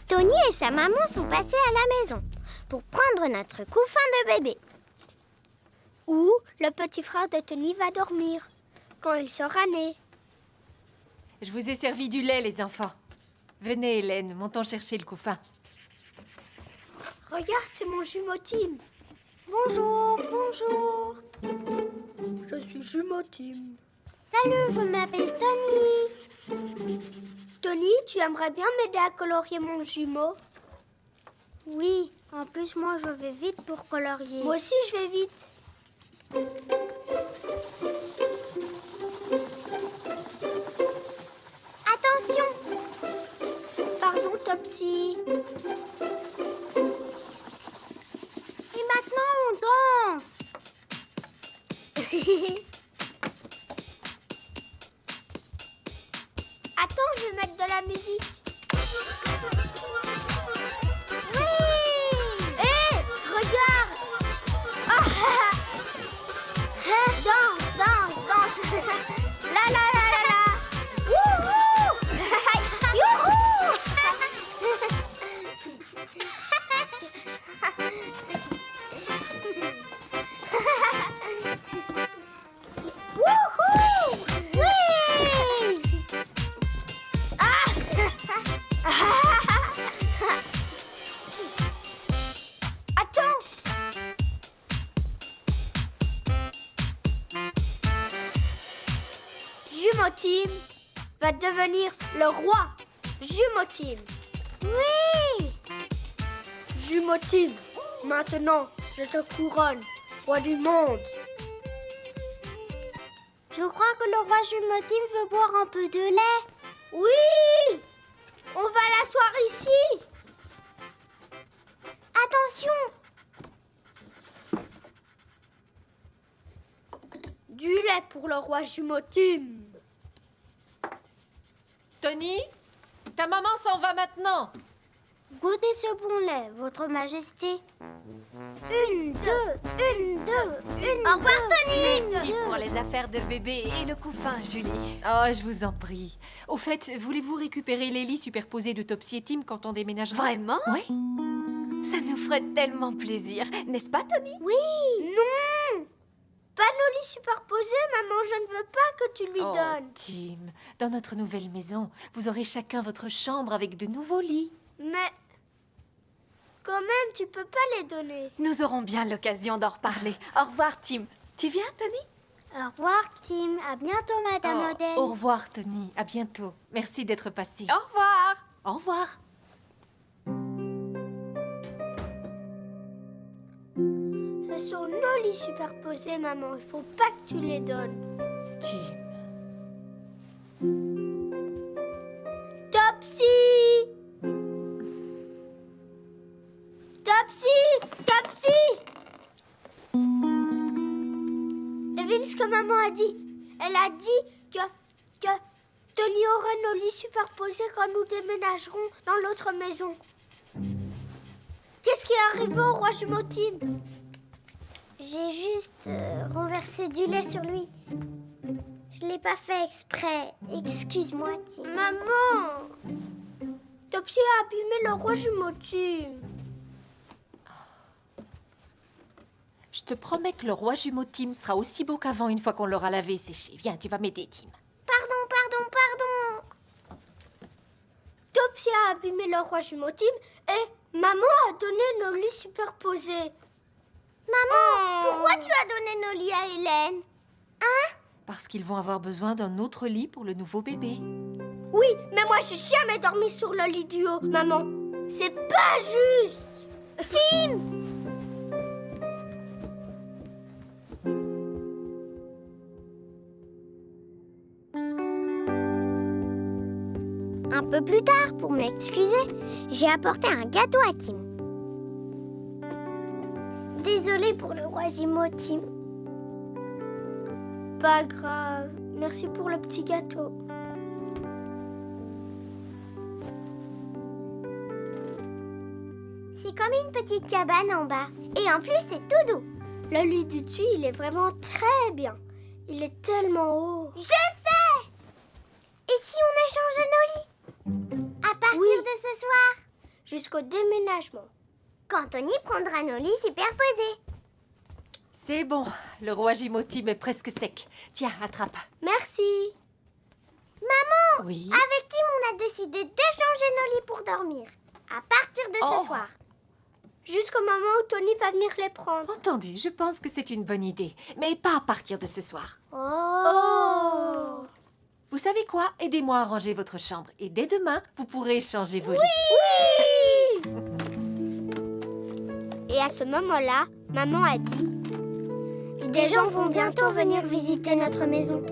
Tony et sa maman sont passés à la maison pour prendre notre couffin de bébé. Où le petit frère de Tony va dormir quand il sera né. Je vous ai servi du lait, les enfants. Venez, Hélène, montons chercher le couffin. Regarde, c'est mon jumeau Tim. Bonjour, bonjour. Je suis jumeau Tim. Salut, je m'appelle Tony. Tony, tu aimerais bien m'aider à colorier mon jumeau? Oui, en plus moi je vais vite pour colorier. Moi aussi, je vais vite. Attention. Pardon, Topsy. Et maintenant on danse. Attends, je vais mettre de la musique. Oui. Hé, regarde. Ah, danse, danse, danse. La la la la la. Youhou. Youhou. Wouhou. Oui. Ah. Attends. Jumeau Tim va devenir le roi. Jumeau Tim. Oui. Jumeau Tim, maintenant, je te couronne, roi du monde. Je crois que le roi jumeau Tim veut boire un peu de lait. Oui. On va l'asseoir ici. Attention. Du lait pour le roi jumeau Tim. Tony, ta maman s'en va maintenant. Goûtez ce bon lait, Votre Majesté. Une, deux. Au revoir, Tony. Merci pour les affaires de bébé et le couffin, Julie. Oh, je vous en prie. Au fait, voulez-vous récupérer les lits superposés de Topsy et Tim quand on déménagera? Vraiment? Oui. Ça nous ferait tellement plaisir, n'est-ce pas, Tony? Non! Pas nos lits superposés, maman, je ne veux pas que tu lui Oh, donnes. Tim, dans notre nouvelle maison, vous aurez chacun votre chambre avec de nouveaux lits. Mais quand même, tu peux pas les donner. Nous aurons bien l'occasion d'en reparler. Au revoir, Tim. Tu viens, Tony? Au revoir, Tim. À bientôt, Madame Oh, Odell. au revoir, Tony. À bientôt. Merci d'être passé. Au revoir. Au revoir. Ce sont nos lits superposés, maman. Il faut pas que tu les donnes. Tim. Topsy! Topsy! Devine ce que maman a dit. Elle a dit que Tony aura nos lits superposés quand nous déménagerons dans l'autre maison. Qu'est-ce qui est arrivé au roi jumeau Tim? J'ai juste renversé du lait sur lui. Je l'ai pas fait exprès. Excuse-moi, Tim. Maman! Topsy a abîmé le roi jumeau Tim. Je te promets que le roi jumeau Tim sera aussi beau qu'avant une fois qu'on l'aura lavé et séché. Viens, tu vas m'aider, Tim. Pardon. Topsy a abîmé le roi jumeau Tim et maman a donné nos lits superposés. Maman, pourquoi tu as donné nos lits à Hélène? Parce qu'ils vont avoir besoin d'un autre lit pour le nouveau bébé. Oui, mais moi j'ai jamais dormi sur le lit du haut, maman. C'est pas juste. Tim! Un peu plus tard, pour m'excuser, j'ai apporté un gâteau à Tim. Désolée pour le roi jumeau, Tim. Pas grave. Merci pour le petit gâteau. C'est comme une petite cabane en bas. Et en plus, c'est tout doux. Le lit du dessus, il est vraiment très bien. Il est tellement haut. Je sais! Et si on a changé nos lits? À partir de ce soir, Jusqu'au déménagement. quand Tony prendra nos lits superposés. C'est bon, le roi jumeau Tim est presque sec. Tiens, attrape. Merci. Maman, Oui. avec Tim, on a décidé d'échanger nos lits pour dormir. À partir de Oh. ce soir. Jusqu'au moment où Tony va venir les prendre. Entendu, je pense que c'est une bonne idée. Mais pas à partir de ce soir. Oh! Vous savez quoi? Aidez-moi à ranger votre chambre. Et dès demain, vous pourrez échanger vos lits. Et à ce moment-là, maman a dit... Des gens vont bientôt venir visiter notre maison.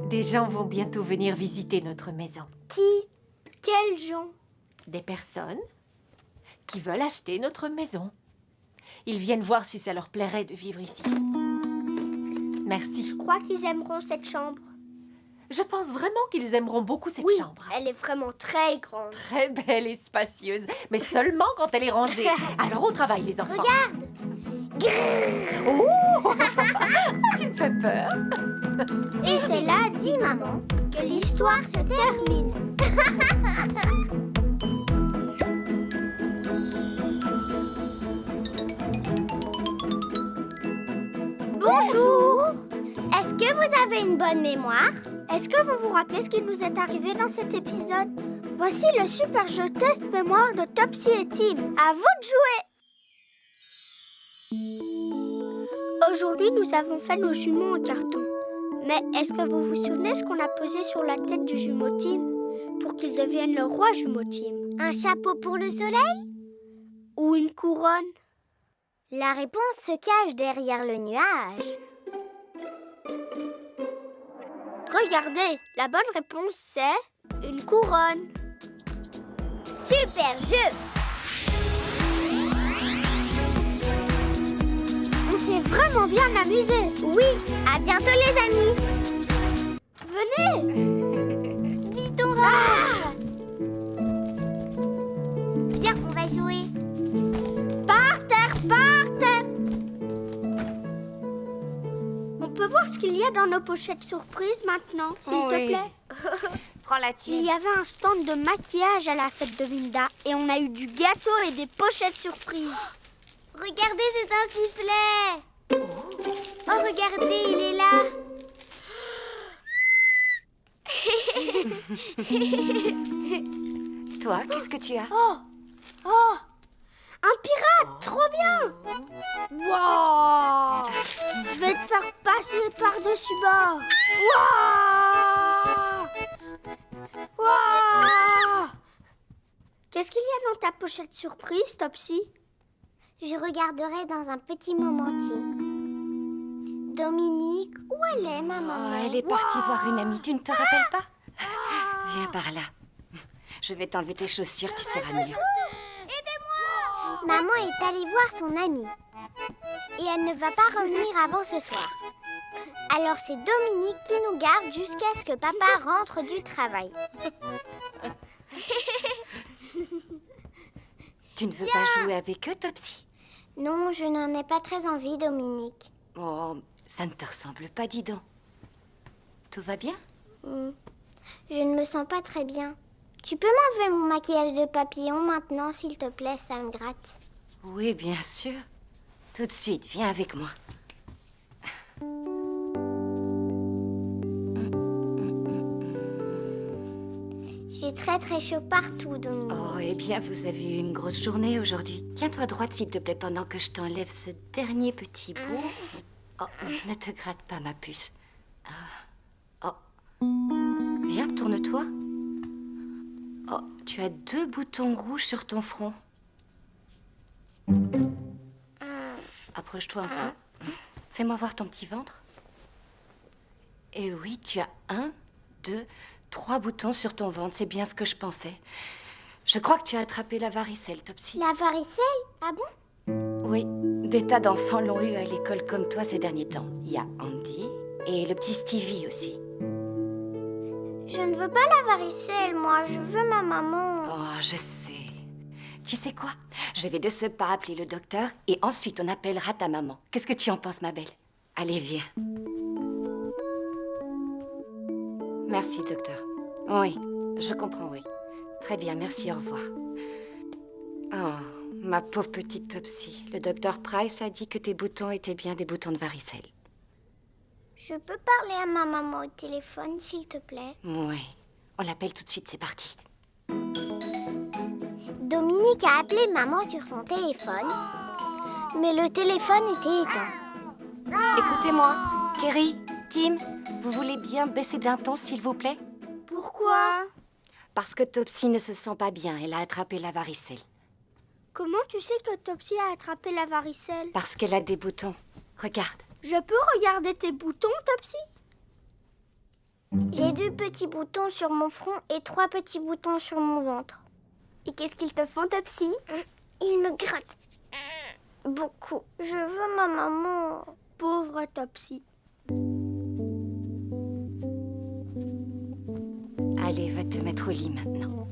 Des gens vont bientôt venir visiter notre maison. Qui? Quels gens? Des personnes qui veulent acheter notre maison. Ils viennent voir si ça leur plairait de vivre ici. Merci. Je crois qu'ils aimeront cette chambre. Je pense vraiment qu'ils aimeront beaucoup cette Oui, chambre. elle est vraiment très grande. Très belle et spacieuse, mais seulement quand elle est rangée. Alors au travail, les enfants. Regarde! Oh tu me fais peur. Et c'est là, dit maman, que l'histoire se termine. Bonjour! Est-ce que vous avez une bonne mémoire? Est-ce que vous vous rappelez ce qui nous est arrivé dans cet épisode? Voici le super jeu test mémoire de Topsy et Tim. À vous de jouer! Aujourd'hui, nous avons fait nos jumeaux en carton. Mais est-ce que vous vous souvenez ce qu'on a posé sur la tête du jumeau Tim pour qu'il devienne le roi jumeau Tim? Un chapeau pour le soleil? Ou une couronne? La réponse se cache derrière le nuage. Regardez, la bonne réponse c'est une couronne. Super jeu! On s'est vraiment bien amusé. Oui, à bientôt les amis! Venez! Vite, on rentre! peux voir ce qu'il y a dans nos pochettes surprises maintenant, s'il te plaît? Prends la Il tienne. y avait un stand de maquillage à la fête de Vinda et on a eu du gâteau et des pochettes surprises. Regardez, c'est un sifflet. Oh, regardez, il est là. Toi, qu'est-ce que tu as? Oh, un pirate, trop bien. Wow. Je vais te faire passer par-dessus bord. Wow. Wow. Qu'est-ce qu'il y a dans ta pochette surprise, Topsy? Je regarderai dans un petit moment, Tim. Dominique, où elle est, ma maman? Elle est partie voir une amie, tu ne te rappelles pas? Viens par là. Je vais t'enlever tes chaussures, tu seras mieux. Maman est allée voir son amie. Et elle ne va pas revenir avant ce soir. Alors c'est Dominique qui nous garde jusqu'à ce que papa rentre du travail. Tu ne veux pas jouer avec eux, Topsy? Non, je n'en ai pas très envie, Dominique. Oh, ça ne te ressemble pas, dis donc. Tout va bien? Je ne me sens pas très bien. Tu peux m'enlever mon maquillage de papillon maintenant, s'il te plaît, ça me gratte. Oui, bien sûr. Tout de suite, viens avec moi. J'ai très très chaud partout, Dominique. Oh, eh bien, vous avez eu une grosse journée aujourd'hui. Tiens-toi droite, s'il te plaît, pendant que je t'enlève ce dernier petit bout. Oh, ne te gratte pas, ma puce. Oh. Viens, tourne-toi. Oh, tu as 2 boutons rouges sur ton front. Approche-toi un peu. Fais-moi voir ton petit ventre. Et oui, tu as 1, 2, 3 boutons sur ton ventre. C'est bien ce que je pensais. Je crois que tu as attrapé la varicelle, Topsy. La varicelle? Ah bon? Oui, des tas d'enfants l'ont eu à l'école comme toi ces derniers temps. Il y a Andy et le petit Stevie aussi. Je ne veux pas la varicelle, moi. Je veux ma maman. Oh, je sais. Tu sais quoi? Je vais de ce pas appeler le docteur et ensuite on appellera ta maman. Qu'est-ce que tu en penses, ma belle? Allez, viens. Merci, docteur. Oui, je comprends, oui. Très bien, merci, au revoir. Oh, ma pauvre petite Topsy. Le docteur Price a dit que tes boutons étaient bien des boutons de varicelle. Je peux parler à ma maman au téléphone, s'il te plaît? Oui, on l'appelle tout de suite, c'est parti. Dominique a appelé maman sur son téléphone, mais le téléphone était éteint. Écoutez-moi, Kerry, Tim, vous voulez bien baisser d'un ton, s'il vous plaît? Pourquoi? Parce que Topsy ne se sent pas bien, elle a attrapé la varicelle. Comment tu sais que Topsy a attrapé la varicelle? Parce qu'elle a des boutons. Regarde. Je peux regarder tes boutons, Topsy? J'ai 2 petits boutons sur mon front et 3 petits boutons sur mon ventre. Et qu'est-ce qu'ils te font, Topsy? Ils me grattent. Beaucoup. Je veux ma maman. Pauvre Topsy. Allez, va te mettre au lit maintenant.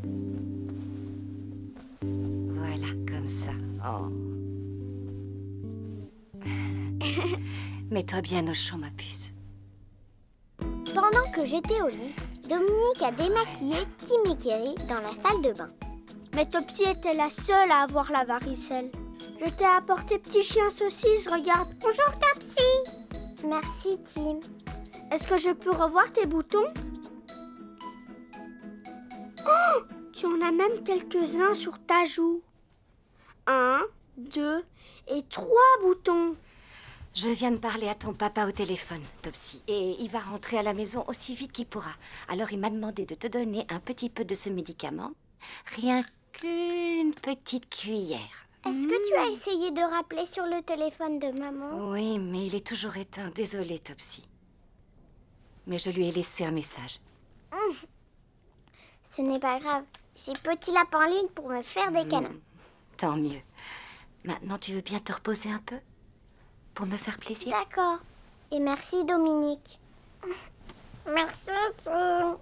Voilà, comme ça. Oh. Mets-toi bien au chaud, ma puce. Pendant que j'étais au lit, Dominique a démaquillé Tim et Kerry dans la salle de bain. Mais Topsy était la seule à avoir la varicelle. Je t'ai apporté petit chien saucisse, regarde. Bonjour, Topsy. Merci, Tim. Est-ce que je peux revoir tes boutons? Oh, tu en as même quelques-uns sur ta joue. 1, 2 et 3 boutons. Je viens de parler à ton papa au téléphone, Topsy, et il va rentrer à la maison aussi vite qu'il pourra. Alors il m'a demandé de te donner un petit peu de ce médicament, rien qu'une petite cuillère. Est-ce que tu as essayé de rappeler sur le téléphone de maman? Oui, mais il est toujours éteint. Désolée, Topsy. Mais je lui ai laissé un message. Ce n'est pas grave. J'ai Petit Lapin Lune pour me faire des câlins. Tant mieux. Maintenant, tu veux bien te reposer un peu? Pour me faire plaisir? D'accord. Et merci, Dominique. Merci, Tim.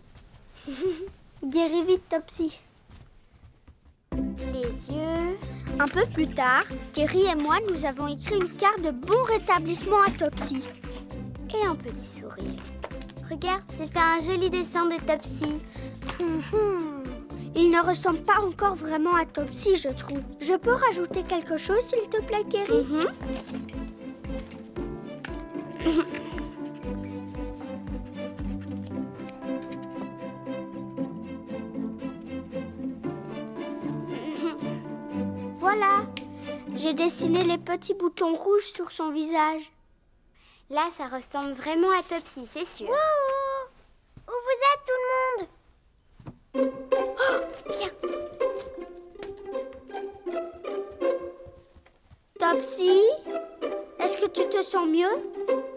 Guéris vite, Topsy. Les yeux. Un peu plus tard, Kerry et moi, nous avons écrit une carte de bon rétablissement à Topsy. et un petit sourire. Regarde, j'ai fait un joli dessin de Topsy. Il ne ressemble pas encore vraiment à Topsy, je trouve. Je peux rajouter quelque chose, s'il te plaît, Kerry? Voilà, j'ai dessiné les petits boutons rouges sur son visage. Là, ça ressemble vraiment à Topsy, c'est sûr. Wouhou! Où vous êtes, tout le monde? Viens. Topsy, est-ce que tu te sens mieux?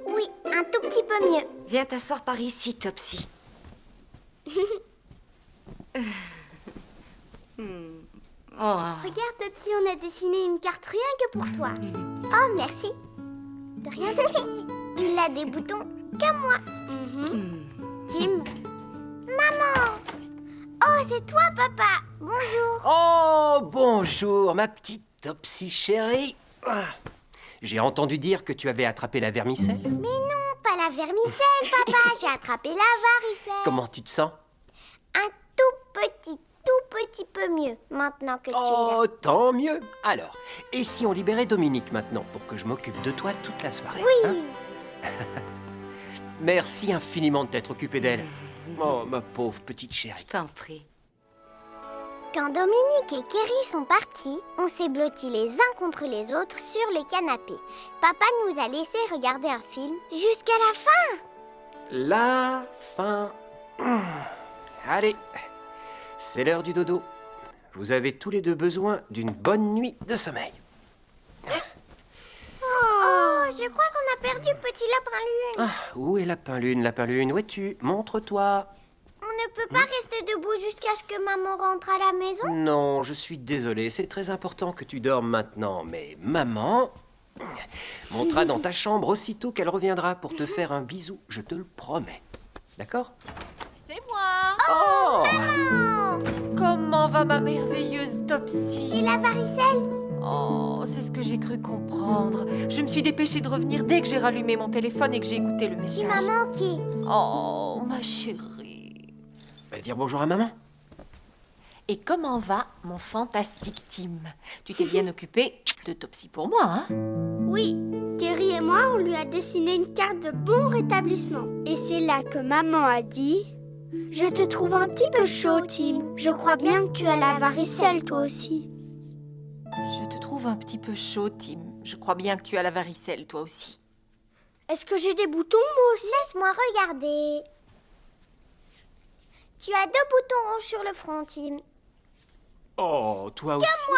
Oui, un tout petit peu mieux. Viens t'asseoir par ici, Topsy. Oh. Regarde, Topsy, on a dessiné une carte rien que pour toi. Oh, merci. De rien, Topsy. Il a des boutons comme moi. Tim. Maman. Oh, c'est toi, papa. Bonjour. Oh, bonjour, ma petite Topsy chérie. Ah. J'ai entendu dire que tu avais attrapé la vermicelle. Mais non, pas la vermicelle, papa. J'ai attrapé la varicelle. Comment tu te sens? Un tout petit peu mieux maintenant que tu es là. Oh, tant mieux. Alors, et si on libérait Dominique maintenant pour que je m'occupe de toi toute la soirée? Oui. Hein? Merci infiniment de t'être occupé d'elle. Oh, ma pauvre petite chérie. Je t'en prie. Quand Dominique et Kerry sont partis, on s'est blottis les uns contre les autres sur les canapés. Papa nous a laissé regarder un film jusqu'à la fin. La fin. Allez, c'est l'heure du dodo. Vous avez tous les deux besoin d'une bonne nuit de sommeil. Oh, je crois qu'on a perdu petit lapin lune. Ah, où est Lapin Lune? Lapin Lune, où es-tu? Montre-toi. On ne peut pas rester debout jusqu'à ce que maman rentre à la maison. Non, je suis désolé, c'est très important que tu dormes maintenant, mais maman montera dans ta chambre aussitôt qu'elle reviendra pour te faire un bisou, je te le promets. D'accord? C'est moi. Oh! Comment va ma merveilleuse Topsy? J'ai la varicelle. Oh, c'est ce que j'ai cru comprendre. Je me suis dépêchée de revenir dès que j'ai rallumé mon téléphone et que j'ai écouté le Tu message. m'as manqué. Oh, ma chérie. Va dire bonjour à maman. Et comment va mon fantastique Tim? Tu t'es bien occupé de Topsy pour moi, hein? Oui, Kerry et moi, on lui a dessiné une carte de bon rétablissement. Et c'est là que maman a dit... Je te trouve un petit peu chaud, Tim. Je crois bien que tu as la varicelle, toi aussi. Je te trouve un petit peu chaud, Tim. Je crois bien que tu as la varicelle, toi aussi. Est-ce que j'ai des boutons, moi aussi? Laisse-moi regarder. Tu as 2 boutons rouges sur le front, Tim. Oh, toi aussi. Moi.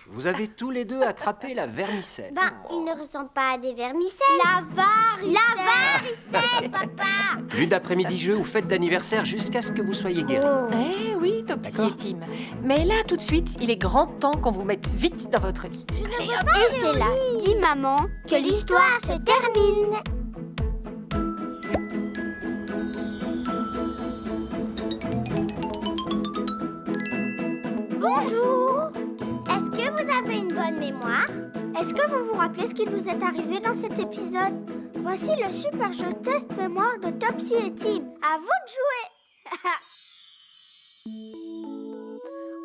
Vous avez tous les deux attrapé la vermicelle. Ben, ils ne ressemblent pas à des vermicelles. La varicelle. La varicelle, papa. Plus d'après-midi jeu ou fête d'anniversaire jusqu'à ce que vous soyez guéris. Eh oui, Topsy D'accord. et Tim. Mais là, tout de suite, il est grand temps qu'on vous mette vite dans votre lit. Et c'est là, dit maman, que l'histoire se termine. Bonjour. Est-ce que vous avez une bonne mémoire? Est-ce que vous vous rappelez ce qui nous est arrivé dans cet épisode? Voici le super jeu test mémoire de Topsy et Tim. À vous de jouer.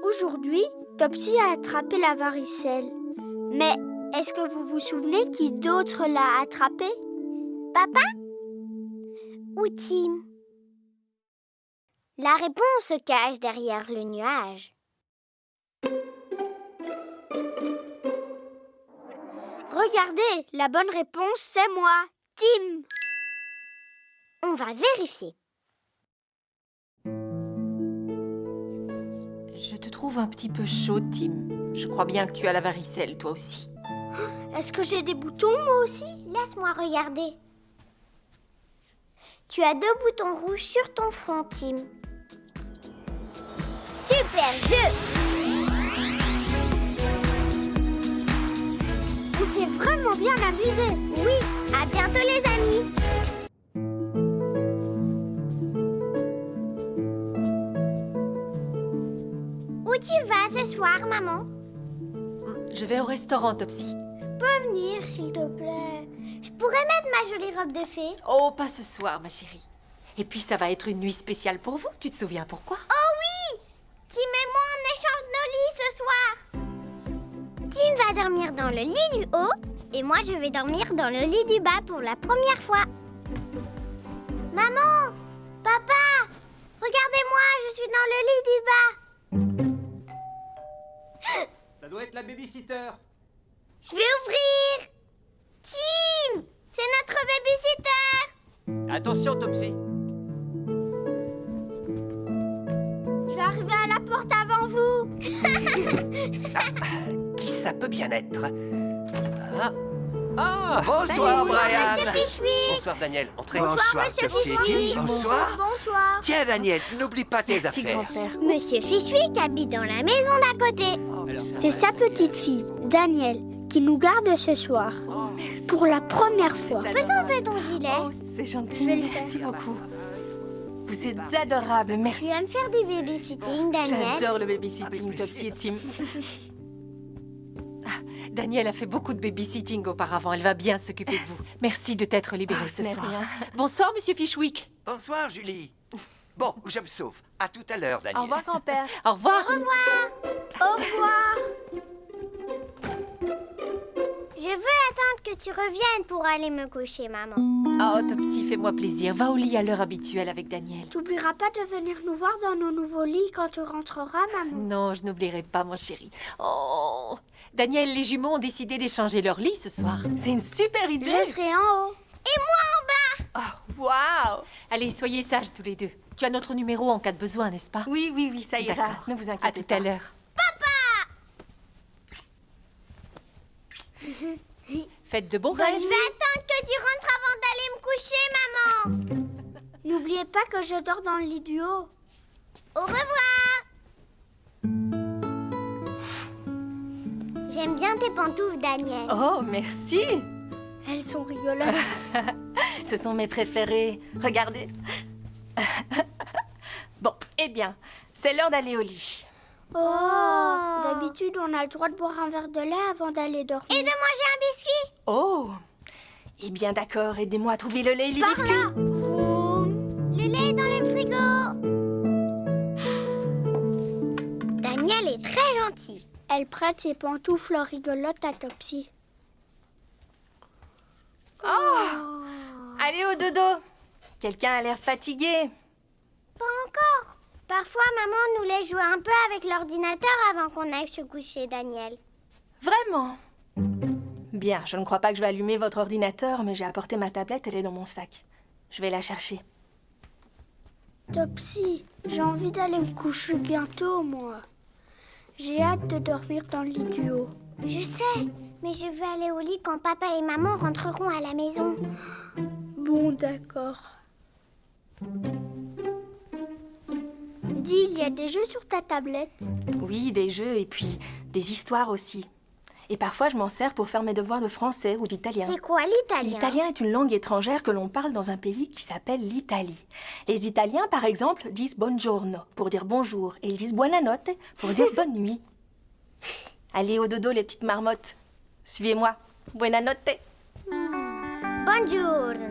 Aujourd'hui, Topsy a attrapé la varicelle. Mais est-ce que vous vous souvenez qui d'autre l'a attrapé? Papa? Ou Tim? La réponse se cache derrière le nuage. Regardez, la bonne réponse, c'est moi, Tim. On va vérifier. Je te trouve un petit peu chaud, Tim. Je crois bien que tu as la varicelle, toi aussi. Est-ce que j'ai des boutons, moi aussi? Laisse-moi regarder. Tu as 2 boutons rouges sur ton front, Tim. Super jeu! On s'est vraiment bien amusé. Oui, à bientôt les amis! Où tu vas ce soir, maman? Je vais au restaurant, Topsy. peux venir, s'il te plaît? Je pourrais mettre ma jolie robe de fée. Oh, pas ce soir, ma chérie. Et puis, ça va être une nuit spéciale pour vous. Tu te souviens pourquoi? Oh oui! Tim et moi, on échange nos lits ce soir. Tim va dormir dans le lit du haut et moi, je vais dormir dans le lit du bas pour la première fois. Maman! Papa! Regardez-moi, je suis dans le lit du bas. Ça doit être la babysitter. Je vais ouvrir. Tim! C'est notre babysitter! Attention, Topsy. Je vais arriver à la porte avant vous. Qui ça peut bien être? Bonsoir, Brian. Monsieur Fichouic! Bonsoir, Daniel. Entrez. Bonsoir, Monsieur Topsy et Fichouic. Tim. Bonsoir. Bonsoir. Tiens, Daniel, n'oublie pas tes Merci, affaires. grand-père. Monsieur Fichouic habite dans la maison d'à côté. C'est sa petite fille, Daniel, qui nous garde ce soir. Pour la première fois. Peut-on faire ton gilet? Oh, c'est gentil. Je vais le Merci faire. beaucoup. Vous êtes adorables. Tu Merci. aimes faire du babysitting, Daniel? J'adore le babysitting, Topsy et Tim. Ah, Daniel a fait beaucoup de babysitting auparavant. Elle va bien s'occuper de vous. Merci de t'être libéré ce soir. Bonsoir, monsieur Fichouic. Bonsoir, Julie. Bon, je me sauve. À tout à l'heure, Daniel. Au revoir, grand-père. Au revoir. Au revoir. Je veux attendre que tu reviennes pour aller me coucher, maman. Oh, Topsy, fais-moi plaisir. Va au lit à l'heure habituelle avec Daniel. T'oublieras pas de venir nous voir dans nos nouveaux lits quand tu rentreras, maman. Non, je n'oublierai pas, mon chéri. Oh, Daniel, les jumeaux ont décidé d'échanger leur lit ce soir. C'est une super idée. Je serai en haut. Oh, waouh! Allez, soyez sages tous les deux. Tu as notre numéro en cas de besoin, n'est-ce pas? Oui, ça ira. D'accord. Ne vous À inquiétez tout pas. à l'heure. Faites de bons Je rêves. vais attendre que tu rentres avant d'aller me coucher, maman. N'oubliez pas que je dors dans le lit du haut. Au revoir. J'aime bien tes pantoufles, Daniel. Oh, merci. Elles sont rigolotes. Ce sont mes préférés. Regardez. Bon, eh bien, c'est l'heure d'aller au lit. Oh, d'habitude, on a le droit de boire un verre de lait avant d'aller dormir. Et de manger un biscuit. Oh! Eh bien, d'accord. Aidez-moi à trouver le lait et les biscuits. là. Le lait est dans le frigo. Daniel est très gentil. Elle prête ses pantoufles rigolotes à Topsy. Allez au dodo. Quelqu'un a l'air fatigué. Pas encore. Parfois, maman nous laisse jouer un peu avec l'ordinateur avant qu'on aille se coucher, Daniel. Vraiment? Bien, je ne crois pas que je vais allumer votre ordinateur, mais j'ai apporté ma tablette, elle est dans mon sac. Je vais la chercher. Topsy, j'ai envie d'aller me coucher bientôt, moi. J'ai hâte de dormir dans le lit du haut. Je sais, mais je veux aller au lit quand papa et maman rentreront à la maison. Bon, d'accord. Dis, il y a des jeux sur ta tablette? Oui, des jeux et puis des histoires aussi. Et parfois, je m'en sers pour faire mes devoirs de français ou d'italien. C'est quoi l'italien? L'italien est une langue étrangère que l'on parle dans un pays qui s'appelle l'Italie. Les Italiens, par exemple, disent buongiorno pour dire bonjour et ils disent buonanotte pour dire bonne nuit. Allez au dodo, les petites marmottes. Suivez-moi. Buonanotte. Buongiorno.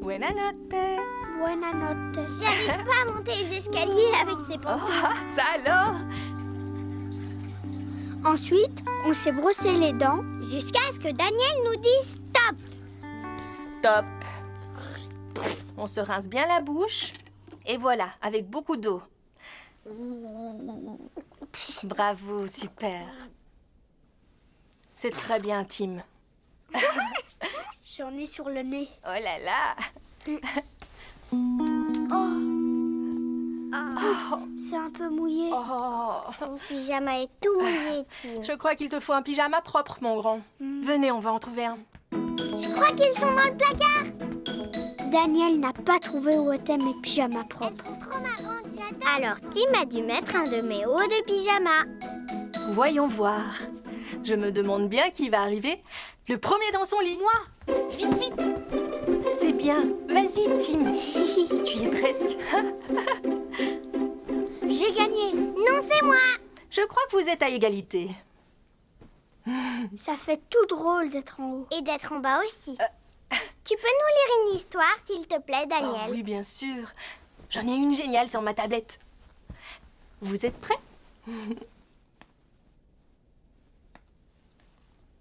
Buonanotte. Buonanotte. J'arrive pas à monter les escaliers avec ces pantoufles. Oh, ça alors? Ensuite, on s'est brossé les dents. Jusqu'à ce que Daniel nous dise stop. Stop. On se rince bien la bouche. Et voilà, avec beaucoup d'eau. Bravo, super. C'est très bien, Tim. J'en ai sur le nez. Oh là là. C'est un peu mouillé. Oh. Ton pyjama est tout mouillé, Tim. Je crois qu'il te faut un pyjama propre, mon grand. Venez, on va en trouver un. Je crois qu'ils sont dans le placard. Daniel n'a pas trouvé où étaient mes pyjamas Elles propres. sont trop marrantes, j'adore. Alors Tim a dû mettre un de mes hauts de pyjama. Voyons voir. Je me demande bien qui va arriver le premier dans son lit. Moi. Vite, vite. C'est bien. Vas-y, Tim. Tu y es presque. J'ai gagné. Non, c'est moi. Je crois que vous êtes à égalité. Ça fait tout drôle d'être en haut. Et d'être en bas aussi. Tu peux nous lire une histoire, s'il te plaît, Daniel? Oh, oui, bien sûr. J'en ai une géniale sur ma tablette. Vous êtes prêts?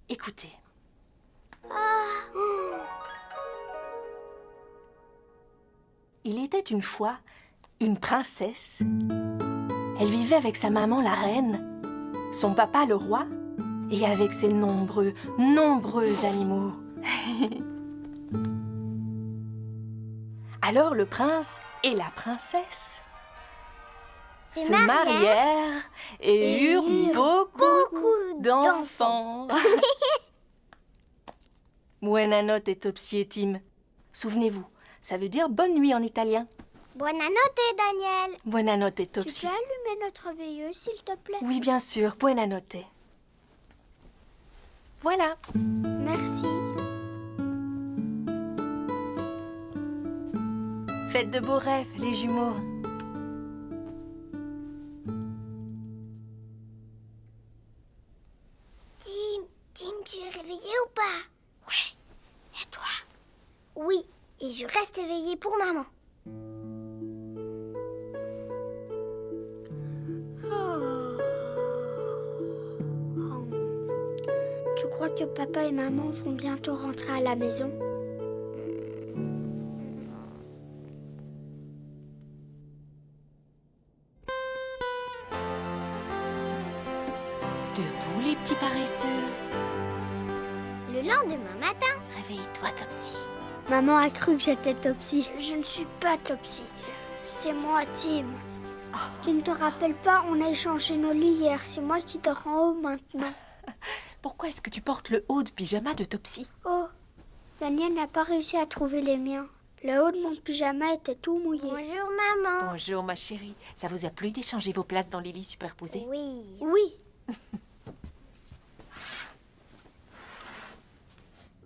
Écoutez. Il était une fois une princesse. Elle vivait avec sa maman, la reine, son papa, le roi, et avec ses nombreux animaux. Alors le prince et la princesse se marièrent et eurent beaucoup d'enfants. Buonanotte et Topsy et Tim. Souvenez-vous, ça veut dire bonne nuit en italien. Buonanotte, Daniel. Buonanotte et Tu Topsy. peux allumer notre veilleuse, s'il te plaît? Oui, bien sûr. Buonanotte. Voilà. Merci. Faites de beaux rêves, les jumeaux. Tim, tu es réveillé ou pas? Ouais. Et toi? Oui, et je reste éveillée pour maman. Tu crois que papa et maman vont bientôt rentrer à la maison? Debout, les petits paresseux. Le lendemain matin, Réveille-toi, Topsy. Maman a cru que j'étais Topsy. Je ne suis pas Topsy. C'est moi, Tim. Tu ne te rappelles pas, on a échangé nos lits hier. C'est moi qui dors en haut maintenant. Pourquoi est-ce que tu portes le haut de pyjama de Topsy? Oh, Daniel n'a pas réussi à trouver les miens. Le haut de mon pyjama était tout mouillé. bonjour maman. Bonjour, ma chérie. Ça vous a plu d'échanger vos places dans les lits superposés? Oui. Oui.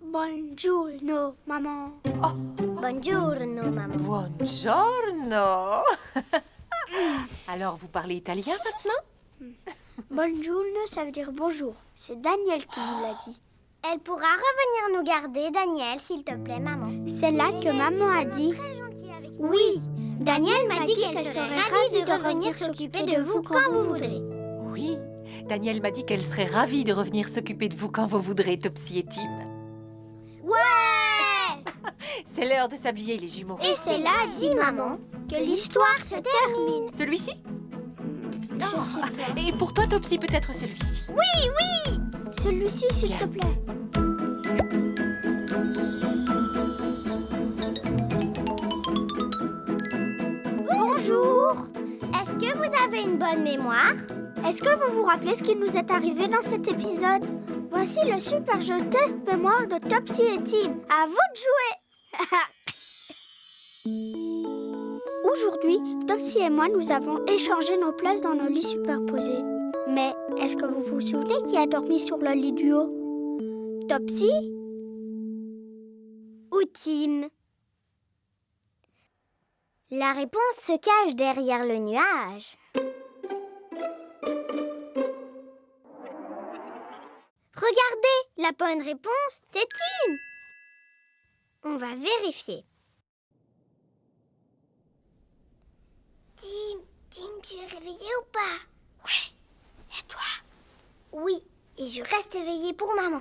Buongiorno, maman. Buongiorno, maman. Buongiorno. Alors, vous parlez italien maintenant? Buongiorno, ça veut dire bonjour. C'est Daniel qui nous l'a dit. Elle pourra revenir nous garder, Daniel, s'il te plaît, maman. C'est là que maman a dit... Très gentille avec nous. Oui, Daniel m'a dit qu'elle serait ravie de revenir s'occuper de vous quand vous voudrez. Oui, Daniel m'a dit qu'elle serait ravie de revenir s'occuper de vous quand vous voudrez, Topsy et Tim. Ouais! C'est l'heure de s'habiller, les jumeaux. Et c'est là, dit maman, que l'histoire se termine. Celui-ci? Je sais pas. Et pour toi, Topsy, peut-être celui-ci. Oui! Celui-ci, s'il te plaît. Bonjour. Est-ce que vous avez une bonne mémoire? Est-ce que vous vous rappelez ce qui nous est arrivé dans cet épisode? Voici le super jeu test mémoire de Topsy et Tim. À vous de jouer. Aujourd'hui, Topsy et moi, nous avons échangé nos places dans nos lits superposés. Mais est-ce que vous vous souvenez qui a dormi sur le lit du haut? Topsy Ou Tim? La réponse se cache derrière le nuage. Regardez, la bonne réponse, c'est Tim. On va vérifier. Tim, tu es réveillé ou pas? Ouais. Et toi? Oui, et je reste éveillée pour maman.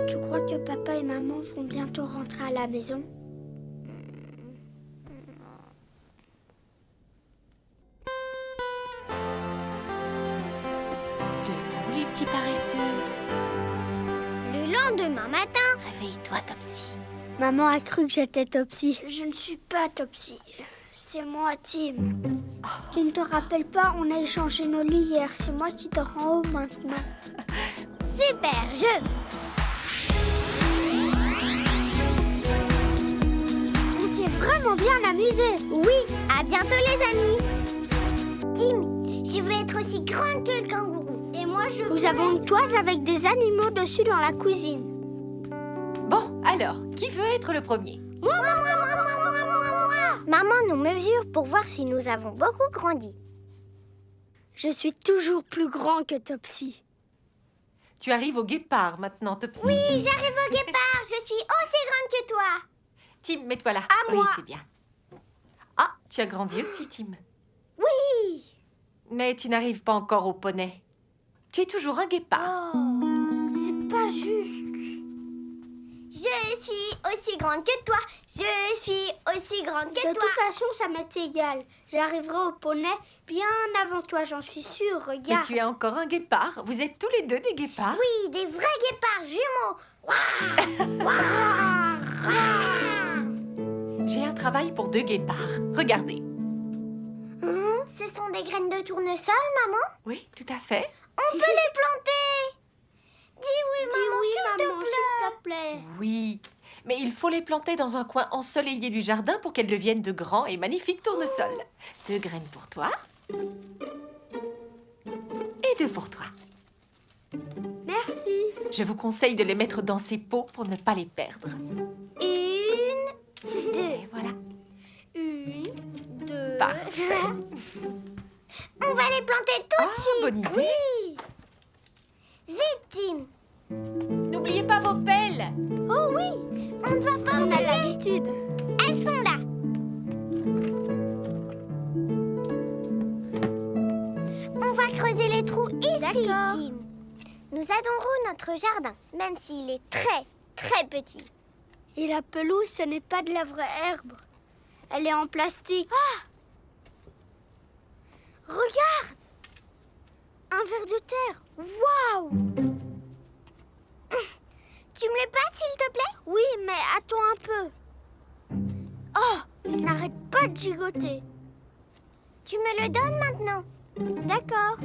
Tu crois que papa et maman vont bientôt rentrer à la maison? Debout, les petits paresseux. Le lendemain matin, Réveille-toi, Topsy. Maman a cru que j'étais Topsy. Je ne suis pas Topsy. C'est moi, Tim. Tu ne te rappelles pas, on a échangé nos lits hier. C'est moi qui dors en haut maintenant. super jeu. On s'est vraiment bien amusé. Oui, à bientôt les amis. Tim, je veux être aussi grande que le kangourou. Et moi, Nous avons une toise avec des animaux dessus dans la cuisine. Bon, alors, qui veut être le premier? Moi. Maman nous mesure pour voir si nous avons beaucoup grandi. Je suis toujours plus grand que Topsy. Tu arrives au guépard maintenant, Topsy. Oui, j'arrive au guépard. Je suis aussi grande que toi. Tim, mets-toi là. À oui, moi. c'est bien. Ah, tu as grandi aussi, Tim. Oui. Mais tu n'arrives pas encore au poney. Tu es toujours un guépard. Oh, c'est pas juste. Je suis aussi grande que toi. Je suis aussi grande que De toi. toute façon, ça m'est égal. J'arriverai au poney bien avant toi, j'en suis sûre. Mais Regarde. tu es encore un guépard. Vous êtes tous les deux des guépards. Oui, des vrais guépards jumeaux. J'ai un travail pour 2 guépards. Regardez. Ce sont des graines de tournesol, maman? Oui, tout à fait. On peut les planter. Dis oui, maman, oui, s'il te maman, plaît. s'il te plaît. Oui. Mais il faut les planter dans un coin ensoleillé du jardin pour qu'elles deviennent de grands et magnifiques tournesols. 2 graines pour toi. Et 2 pour toi. Merci. Je vous conseille de les mettre dans ces pots pour ne pas les perdre. 1, 2. Et voilà. 1, 2. Parfait. On va les planter tout de suite. Bonne idée. Oui. Vite, Tim. N'oubliez pas vos pelles. Oh oui, on ne va pas On a oublier. l'habitude. Elles sont là. On va creuser les trous ici, D'accord. Tim. Nous adorons notre jardin, même s'il est très, très petit. Et la pelouse, ce n'est pas de la vraie herbe. Elle est en plastique. Regarde! Un ver de terre. Waouh! Tu me les passes, s'il te plaît? Oui, mais attends un peu. Oh, il n'arrête pas de gigoter. Tu me le donnes maintenant? D'accord.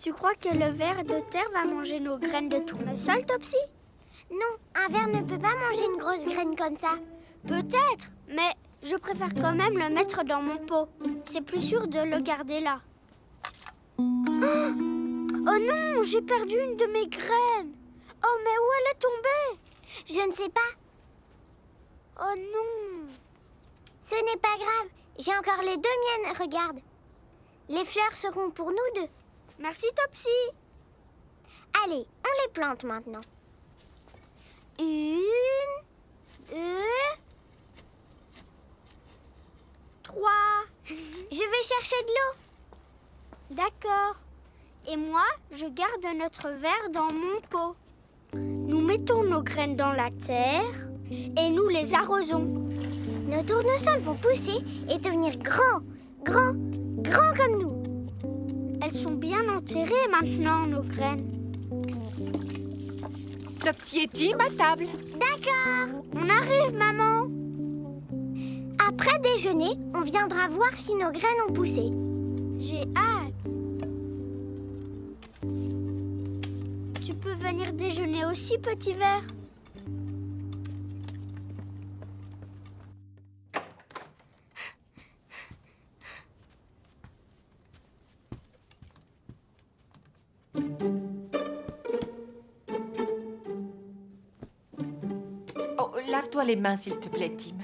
Tu crois que le ver de terre va manger nos graines de tournesol, Topsy? Non, un ver ne peut pas manger une grosse graine comme ça. Peut-être, mais je préfère quand même le mettre dans mon pot. C'est plus sûr de le garder là. Oh non, j'ai perdu une de mes graines. Oh, mais où elle est tombée? Je ne sais pas. Oh non. Ce n'est pas grave. J'ai encore les 2 miennes, regarde. Les fleurs seront pour nous 2. Merci, Topsy. Allez, on les plante maintenant. 1, 2, 3. Je vais chercher de l'eau. D'accord. Et moi, je garde notre verre dans mon pot. Nous mettons nos graines dans la terre et nous les arrosons. Nos tournesols vont pousser et devenir grands, grands, grands comme nous. Elles sont bien enterrées maintenant, nos graines. Topsy et Tim à table. D'accord. On arrive, maman. Après déjeuner, on viendra voir si nos graines ont poussé. J'ai hâte. Tu peux venir déjeuner aussi, petit verre? Oh, lave-toi les mains, s'il te plaît, Tim.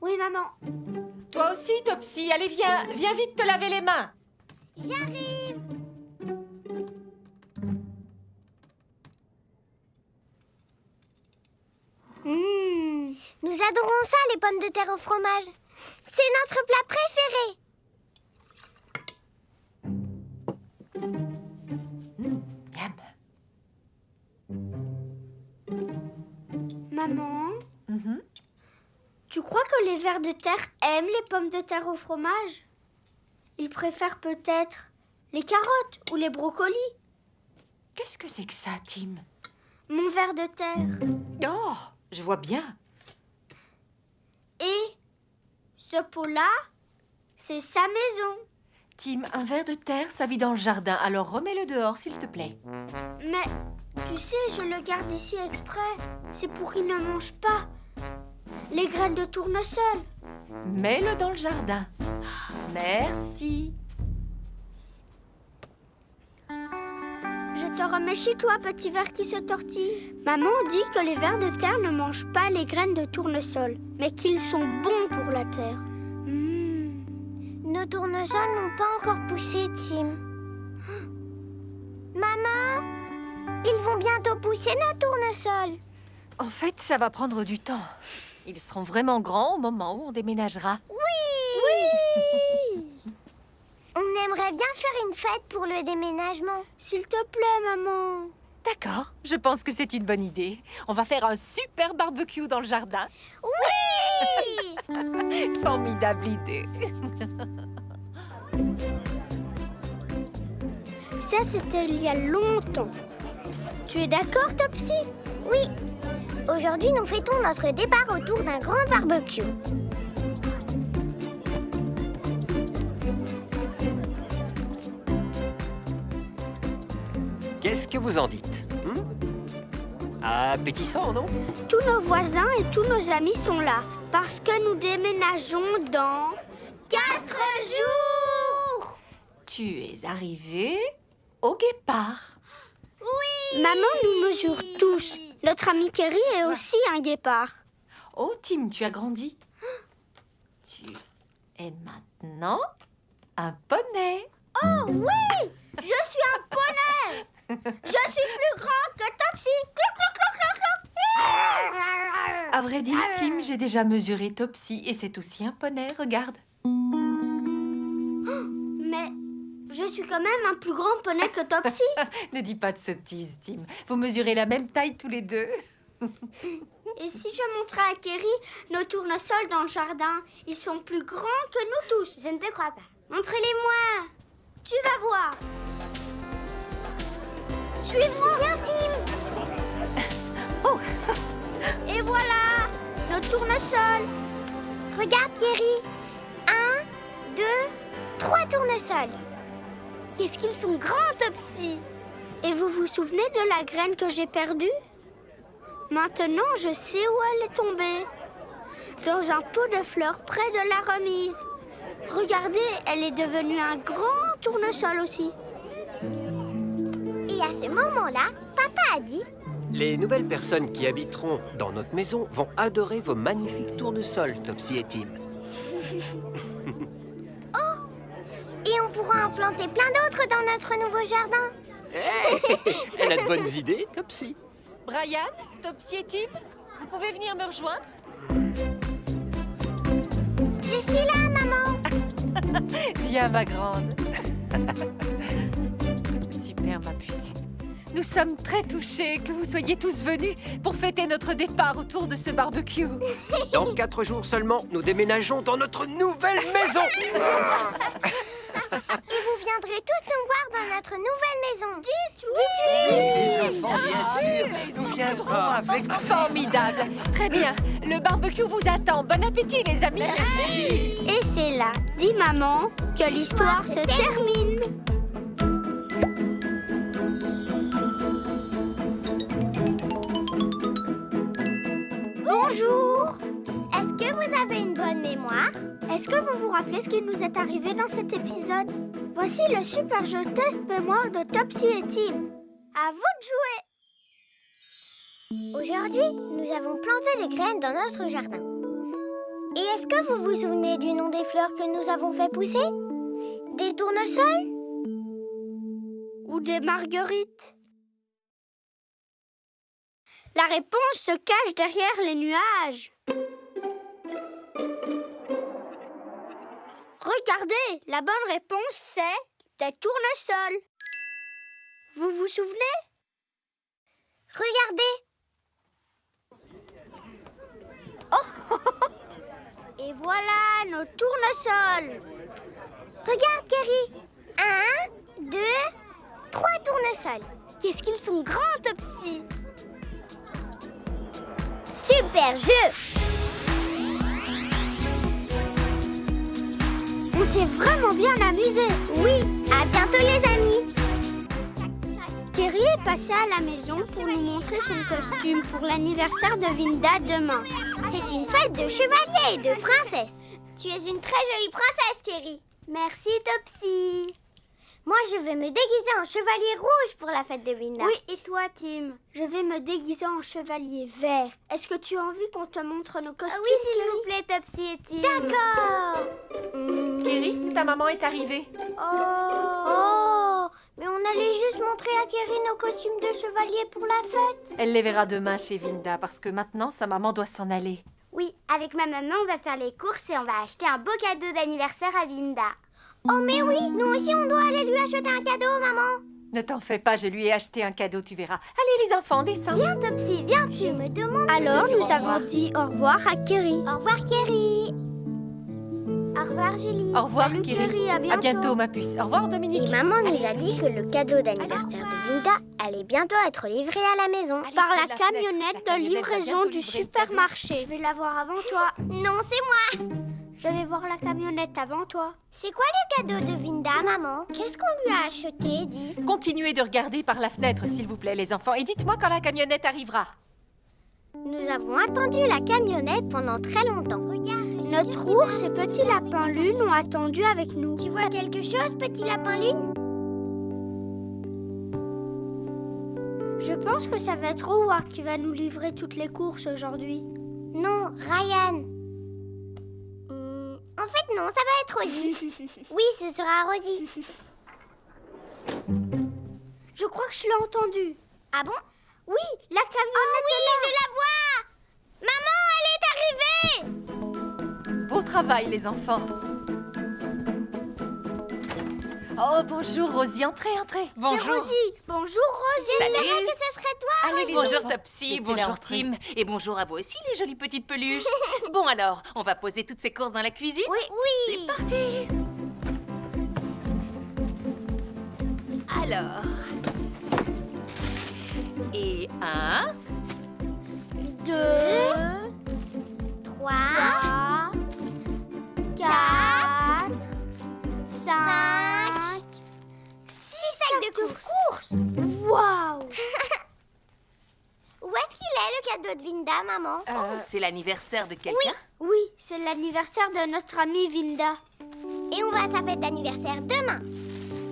Oui, maman. Toi aussi, Topsy. Allez, viens. Viens vite te laver les mains. J'arrive. Nous adorons ça, les pommes de terre au fromage. C'est notre plat préféré. Miam. Maman, Mhm. tu crois que les vers de terre aiment les pommes de terre au fromage? Ils préfèrent peut-être les carottes ou les brocolis. Qu'est-ce que c'est que ça, Tim? Mon ver de terre. Oh, je vois bien. Et ce pot-là, c'est sa maison. Tim, un ver de terre, ça vit dans le jardin. Alors remets-le dehors, s'il te plaît. Mais tu sais, je le garde ici exprès. C'est pour qu'il ne mange pas les graines de tournesol. Mets-le dans le jardin. Merci. te remets chez toi, petit ver qui se tortille. Maman dit que les vers de terre ne mangent pas les graines de tournesol, mais qu'ils sont bons pour la terre. Nos tournesols n'ont pas encore poussé, Tim. Maman, ils vont bientôt pousser nos tournesols. En fait, ça va prendre du temps. Ils seront vraiment grands au moment où on déménagera. Oui! On aimerait bien faire une fête pour le déménagement. S'il te plaît, maman. D'accord, je pense que c'est une bonne idée. On va faire un super barbecue dans le jardin. Oui! Formidable idée. Ça, c'était il y a longtemps. Tu es d'accord, Topsy? Oui. Aujourd'hui, nous fêtons notre départ autour d'un grand barbecue. Qu'est-ce que vous en dites? Appétissant, non? Tous nos voisins et tous nos amis sont là, parce que nous déménageons dans 4 jours. Tu es arrivé au guépard. Oui! Maman nous mesure tous. Notre ami Kerry est aussi un guépard. Oh, Tim, tu as grandi. Tu es maintenant un poney. Oh oui! Je suis un poney! Je suis plus grand que Topsy. À vrai dire, Tim, j'ai déjà mesuré Topsy et c'est aussi un poney, regarde. Mais je suis quand même un plus grand poney que Topsy. Ne dis pas de sottises, Tim. Vous mesurez la même taille tous les deux. Et si je montrais à Kerry nos tournesols dans le jardin, ils sont plus grands que nous tous. Je ne te crois pas. Montrez-les-moi. Tu vas voir. Suis-moi. Viens, Tim. Oh. Et voilà, nos tournesols. Regarde, Kerry. 1, 2, 3 tournesols. Qu'est-ce qu'ils sont grands, Topsy. Et vous vous souvenez de la graine que j'ai perdue? Maintenant, je sais où elle est tombée. Dans un pot de fleurs près de la remise. Regardez, elle est devenue un grand tournesol aussi. Et à ce moment-là, papa a dit... Les nouvelles personnes qui habiteront dans notre maison vont adorer vos magnifiques tournesols, Topsy et Tim. Oh! Et on pourra en planter plein d'autres dans notre nouveau jardin. Hey, elle a de bonnes idées, Topsy. Brian, Topsy et Tim, vous pouvez venir me rejoindre? Je suis là, maman. Viens, ma grande. Super, ma puce. Nous sommes très touchés que vous soyez tous venus pour fêter notre départ autour de ce barbecue. Dans 4 jours seulement, nous déménageons dans notre nouvelle maison. Et vous viendrez tous nous voir dans notre nouvelle maison. Dites oui. Les enfants, bien sûr, nous viendrons avec plaisir. Formidable. Très bien. Le barbecue vous attend. Bon appétit, les amis. Et c'est là, dit maman, que l'histoire se termine. Bonjour. Est-ce que vous avez une bonne mémoire? Est-ce que vous vous rappelez ce qui nous est arrivé dans cet épisode? Voici le super jeu test mémoire de Topsy et Tim. À vous de jouer. Aujourd'hui, nous avons planté des graines dans notre jardin. Et est-ce que vous vous souvenez du nom des fleurs que nous avons fait pousser? Des tournesols? Ou des marguerites? La réponse se cache derrière les nuages. Regardez, la bonne réponse c'est des tournesols. Vous vous souvenez? Regardez. Oh. Et voilà nos tournesols. Regarde, Kerry. 1, 2, 3 tournesols. Qu'est-ce qu'ils sont grands, Topsy. Super jeu. On s'est vraiment bien amusé. Oui, à bientôt les amis. Kerry est passé à la maison pour nous montrer son costume pour l'anniversaire de Vinda demain. C'est une fête de chevalier et de princesse. Tu es une très jolie princesse, Kerry. Merci, Topsy. Moi, je vais me déguiser en chevalier rouge pour la fête de Vinda. Oui, et toi, Tim? Je vais me déguiser en chevalier vert. Est-ce que tu as envie qu'on te montre nos costumes? Oui, s'il vous plaît, Topsy et Tim. D'accord. Kerry, ta maman est arrivée. Oh, mais on allait juste montrer à Kerry nos costumes de chevalier pour la fête. Elle les verra demain chez Vinda parce que maintenant sa maman doit s'en aller. Oui, avec ma maman, on va faire les courses et on va acheter un beau cadeau d'anniversaire à Vinda. Oh, mais oui, nous aussi, on doit aller lui acheter un cadeau, maman. Ne t'en fais pas, je lui ai acheté un cadeau, tu verras. Allez les enfants, descends. Viens, Topsy, viens, Tim. Je me demande. Alors, nous avons dit au revoir à Kerry. Au revoir, Kerry. Au revoir, Julie. Au revoir, Salut, Kerry. Kerry, à bientôt. À bientôt, ma puce. Au revoir, Dominique. Et maman nous a dit que le cadeau d'anniversaire de Vinda allait bientôt être livré à la maison. Par près la de la camionnette fenêtre. La de camionnette va livraison bientôt du livrer le supermarché. Je vais la voir avant toi. Non, c'est moi. Je vais voir la camionnette avant toi. C'est quoi le cadeau de Vinda, maman? Qu'est-ce qu'on lui a acheté, dis? Continuez de regarder par la fenêtre, s'il vous plaît, les enfants. Et dites-moi quand la camionnette arrivera. Nous avons attendu la camionnette pendant très longtemps. Regarde. Notre ours et Petit Lapin Lune ont attendu avec nous. Tu vois quelque chose, Petit Lapin Lune? Je pense que ça va être Howard qui va nous livrer toutes les courses aujourd'hui. Non, Ryan. En fait, non, ça va être Rosie. Oui, ce sera Rosie. Je crois que je l'ai entendu. Ah bon? Oui, la camionnette oui, est là. je la vois. Maman, elle est arrivée. Beau travail, les enfants. Oh, bonjour, Rosie. Entrez, entrez. C'est Rosie. Bonjour, Rosie. J'espérais que ce serait toi, Allez, Rosie. les Bonjour enfants. Topsy, Laissez-la bonjour entrer. Tim, et bonjour à vous aussi les jolies petites peluches. Bon alors, on va poser toutes ces courses dans la cuisine? Oui. C'est parti. Alors... Et 1, 2, 3, 4, 5, 6 sacs de courses. Waouh! Où est-ce qu'il est, le cadeau de Vinda, maman? c'est l'anniversaire de quelqu'un? Oui, c'est l'anniversaire de notre amie Vinda. Et on va à sa fête d'anniversaire demain.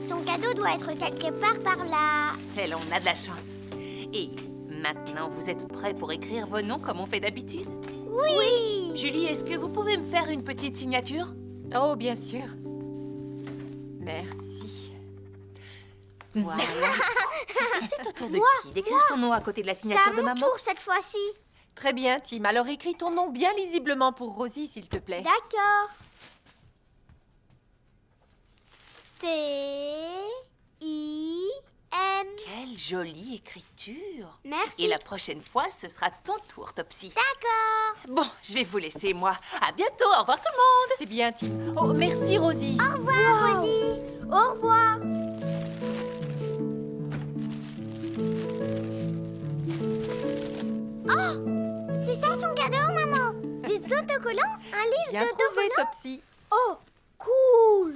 Son cadeau doit être quelque part par là. Elle, on a de la chance. Et maintenant, vous êtes prêts pour écrire vos noms comme on fait d'habitude? Oui. Julie, est-ce que vous pouvez me faire une petite signature? Oh, bien sûr. Merci. Voilà. C'est au tour de qui d'écrire son nom à côté de la C'est signature à de mon maman? tour cette fois-ci. Très bien, Tim. Alors écris ton nom bien lisiblement pour Rosie, s'il te plaît. D'accord. T-I-M. Quelle jolie écriture! Merci. Et la prochaine fois, ce sera ton tour, Topsy. D'accord. Bon, je vais vous laisser, moi. À bientôt, au revoir tout le monde! C'est bien, Tim. Oh, merci, Rosie. Au revoir, Rosie. Au revoir. C'est ça son cadeau, maman? Des autocollants? Un livre Bien trouvé, d'autocollants? Topsy. Oh, cool.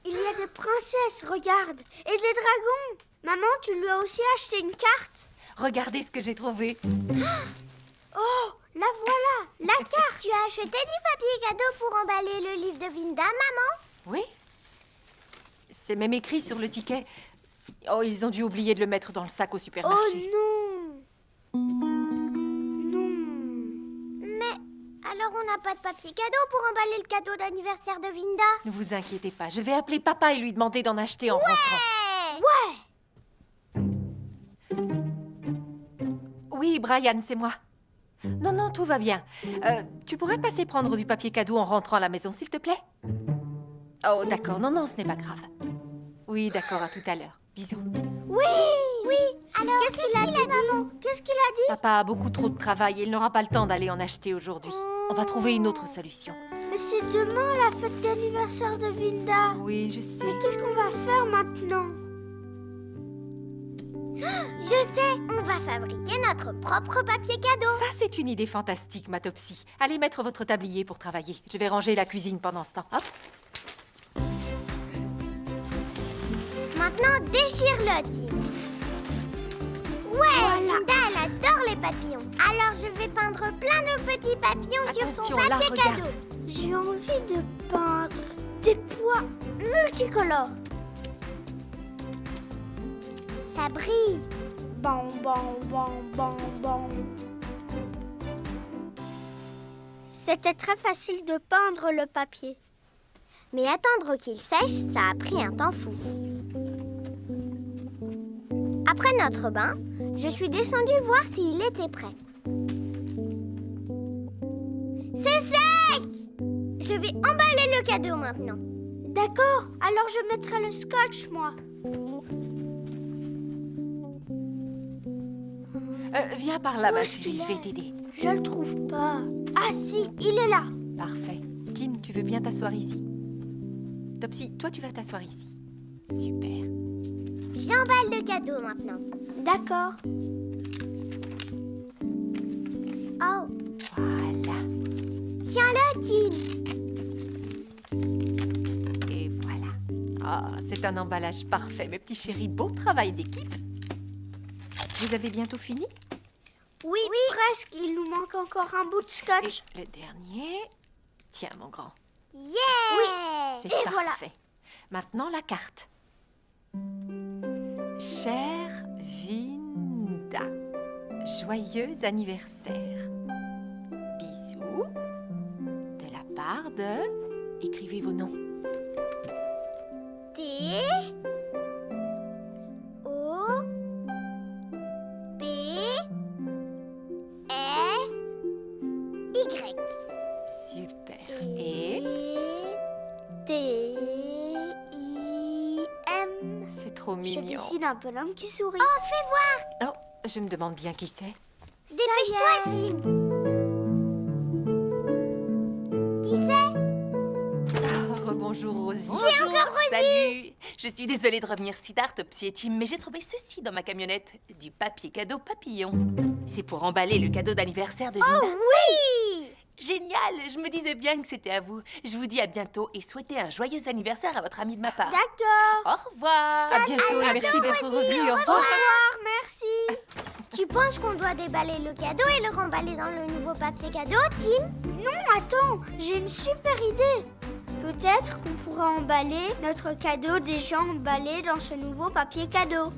Il y a des princesses, regarde. Et des dragons. Maman, tu lui as aussi acheté une carte? Regardez ce que j'ai trouvé. Oh, la voilà, la carte. Tu as acheté du papier cadeau pour emballer le livre de Vinda, maman? Oui. C'est même écrit sur le ticket. Oh, ils ont dû oublier de le mettre dans le sac au Oh supermarché. non. Non. Mais alors on n'a pas de papier cadeau pour emballer le cadeau d'anniversaire de Vinda? Ne vous inquiétez pas, je vais appeler papa et lui demander d'en acheter en rentrant. Ouais. Oui, Brian, c'est moi. Non, non, tout va bien. Tu pourrais passer prendre du papier cadeau en rentrant à la maison, s'il te plaît? Oh, d'accord. Non, non, ce n'est pas grave. Oui, d'accord, à tout à l'heure. Bisous. Oui. Oui. Alors Qu'est-ce qu'il a dit, maman? Qu'est-ce qu'il a dit? Papa a beaucoup trop de travail et il n'aura pas le temps d'aller en acheter aujourd'hui. On va trouver une autre solution. Mais c'est demain la fête d'anniversaire de Vinda. Oui, je sais. Mais qu'est-ce qu'on va faire maintenant? Je sais, on va fabriquer notre propre papier cadeau. Ça, c'est une idée fantastique, ma Topsy. Allez mettre votre tablier pour travailler. Je vais ranger la cuisine pendant ce temps. Hop. Maintenant, déchire-le, Tim. Ouais, Vinda, elle adore les papillons. Alors, je vais peindre plein de petits papillons sur son Attention, là, papier regarde. cadeau. J'ai envie de peindre des pois multicolores. ça brille. Bon, bon, bon, bon, bon. C'était très facile de peindre le papier. Mais attendre qu'il sèche, ça a pris un temps fou. Après notre bain, je suis descendue voir s'il était prêt. C'est sec! Je vais emballer le cadeau maintenant. D'accord, alors je mettrai le scotch, moi. Viens par là, Où ma est-ce chérie, qu'il je vais est t'aider. Je le trouve pas. Ah si, il est là. Parfait. Tim, tu veux bien t'asseoir ici? Topsy, toi, tu vas t'asseoir ici. Super. J'emballe le cadeau maintenant. D'accord. Oh, Voilà. tiens-le, Tim. Et voilà. Ah, c'est un emballage parfait, mes petits chéris. Beau travail d'équipe. Vous avez bientôt fini? Oui, presque. Il nous manque encore un bout de scotch. Le dernier. Tiens, mon grand. Yeah! C'est Et parfait. voilà. Maintenant, la carte. Chère Vinda, joyeux anniversaire. Bisous. De la part de... Écrivez vos noms. T O P S Y. Super. Et T I M. c'est trop Je mignon. dessine un bonhomme qui sourit. Oh, fais voir! Oh, je me demande bien qui c'est. Dépêche-toi, Tim! Qui c'est? Rebonjour Rosie. C'est encore Rosie! Salut! Je suis désolée de revenir si tard, Topsy et Tim, mais j'ai trouvé ceci dans ma camionnette. Du papier cadeau papillon. C'est pour emballer le cadeau d'anniversaire de Vinda. Oh oui! Génial! Je me disais bien que c'était à vous. Je vous dis à bientôt et souhaitez un joyeux anniversaire à votre ami de ma part. D'accord. Au revoir! À bientôt et merci d'être revenu. Au Au revoir. revoir, merci. Tu penses qu'on doit déballer le cadeau et le remballer dans le nouveau papier cadeau, Tim? Non, attends, j'ai une super idée. Peut-être qu'on pourra emballer notre cadeau déjà emballé dans ce nouveau papier cadeau.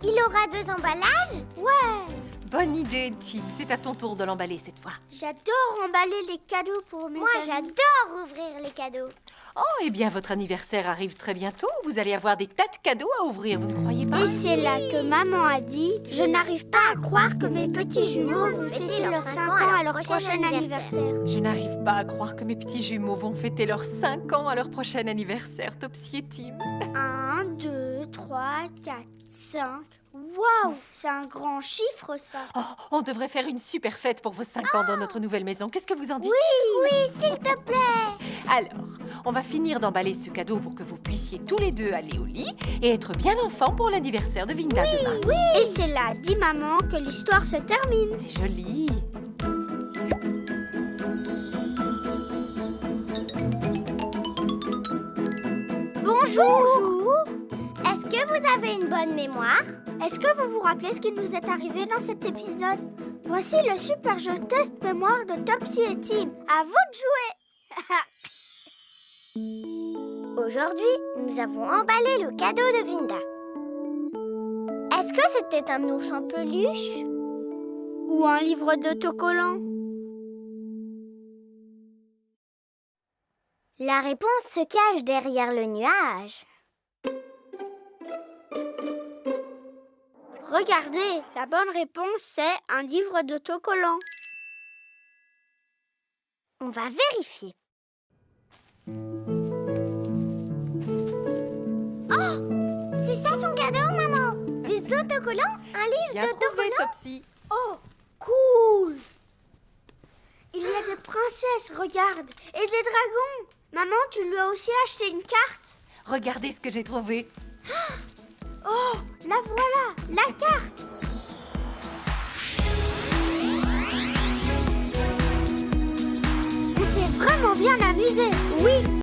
Il aura 2 emballages? Ouais, Bonne idée, Tim. C'est à ton tour de l'emballer cette fois. j'adore emballer les cadeaux pour mes Moi, amis. j'adore ouvrir les cadeaux. Oh, eh bien, votre anniversaire arrive très bientôt. Vous allez avoir des tas de cadeaux à ouvrir, vous ne croyez pas? Et c'est là que maman a dit « Je n'arrive pas à croire que mes petits jumeaux vont fêter leurs 5 ans à leur prochain anniversaire. » Je n'arrive pas à croire que mes petits jumeaux vont fêter leurs 5 ans à leur prochain anniversaire, Topsy et Tim. 1, 2, 3, 4, 5... Waouh, c'est un grand chiffre, ça. Oh, on devrait faire une super fête pour vos 5 ans dans notre nouvelle maison. Qu'est-ce que vous en dites? Oui, s'il te plaît. Alors, on va finir d'emballer ce cadeau pour que vous puissiez tous les deux aller au lit et être bien enfants pour l'anniversaire de Vinda demain. Et c'est là, dit maman, que l'histoire se termine. C'est joli. Bonjour. Est-ce que vous avez une bonne mémoire? Est-ce que vous vous rappelez ce qui nous est arrivé dans cet épisode? Voici le super jeu test mémoire de Topsy et Tim. À vous de jouer. Aujourd'hui, nous avons emballé le cadeau de Vinda. Est-ce que c'était un ours en peluche? Ou un livre d'autocollants? La réponse se cache derrière le nuage. Regardez, la bonne réponse c'est un livre d'autocollants. On va vérifier. Oh! C'est ça son cadeau, maman? Des autocollants? Un livre Bien trouvé, d'autocollants? Topsy. Oh, cool! Il y a des princesses, regarde, et des dragons. Maman, tu lui as aussi acheté une carte? Regardez ce que j'ai trouvé. Oh, la voilà, la carte. On s'est vraiment bien amusé. Oui.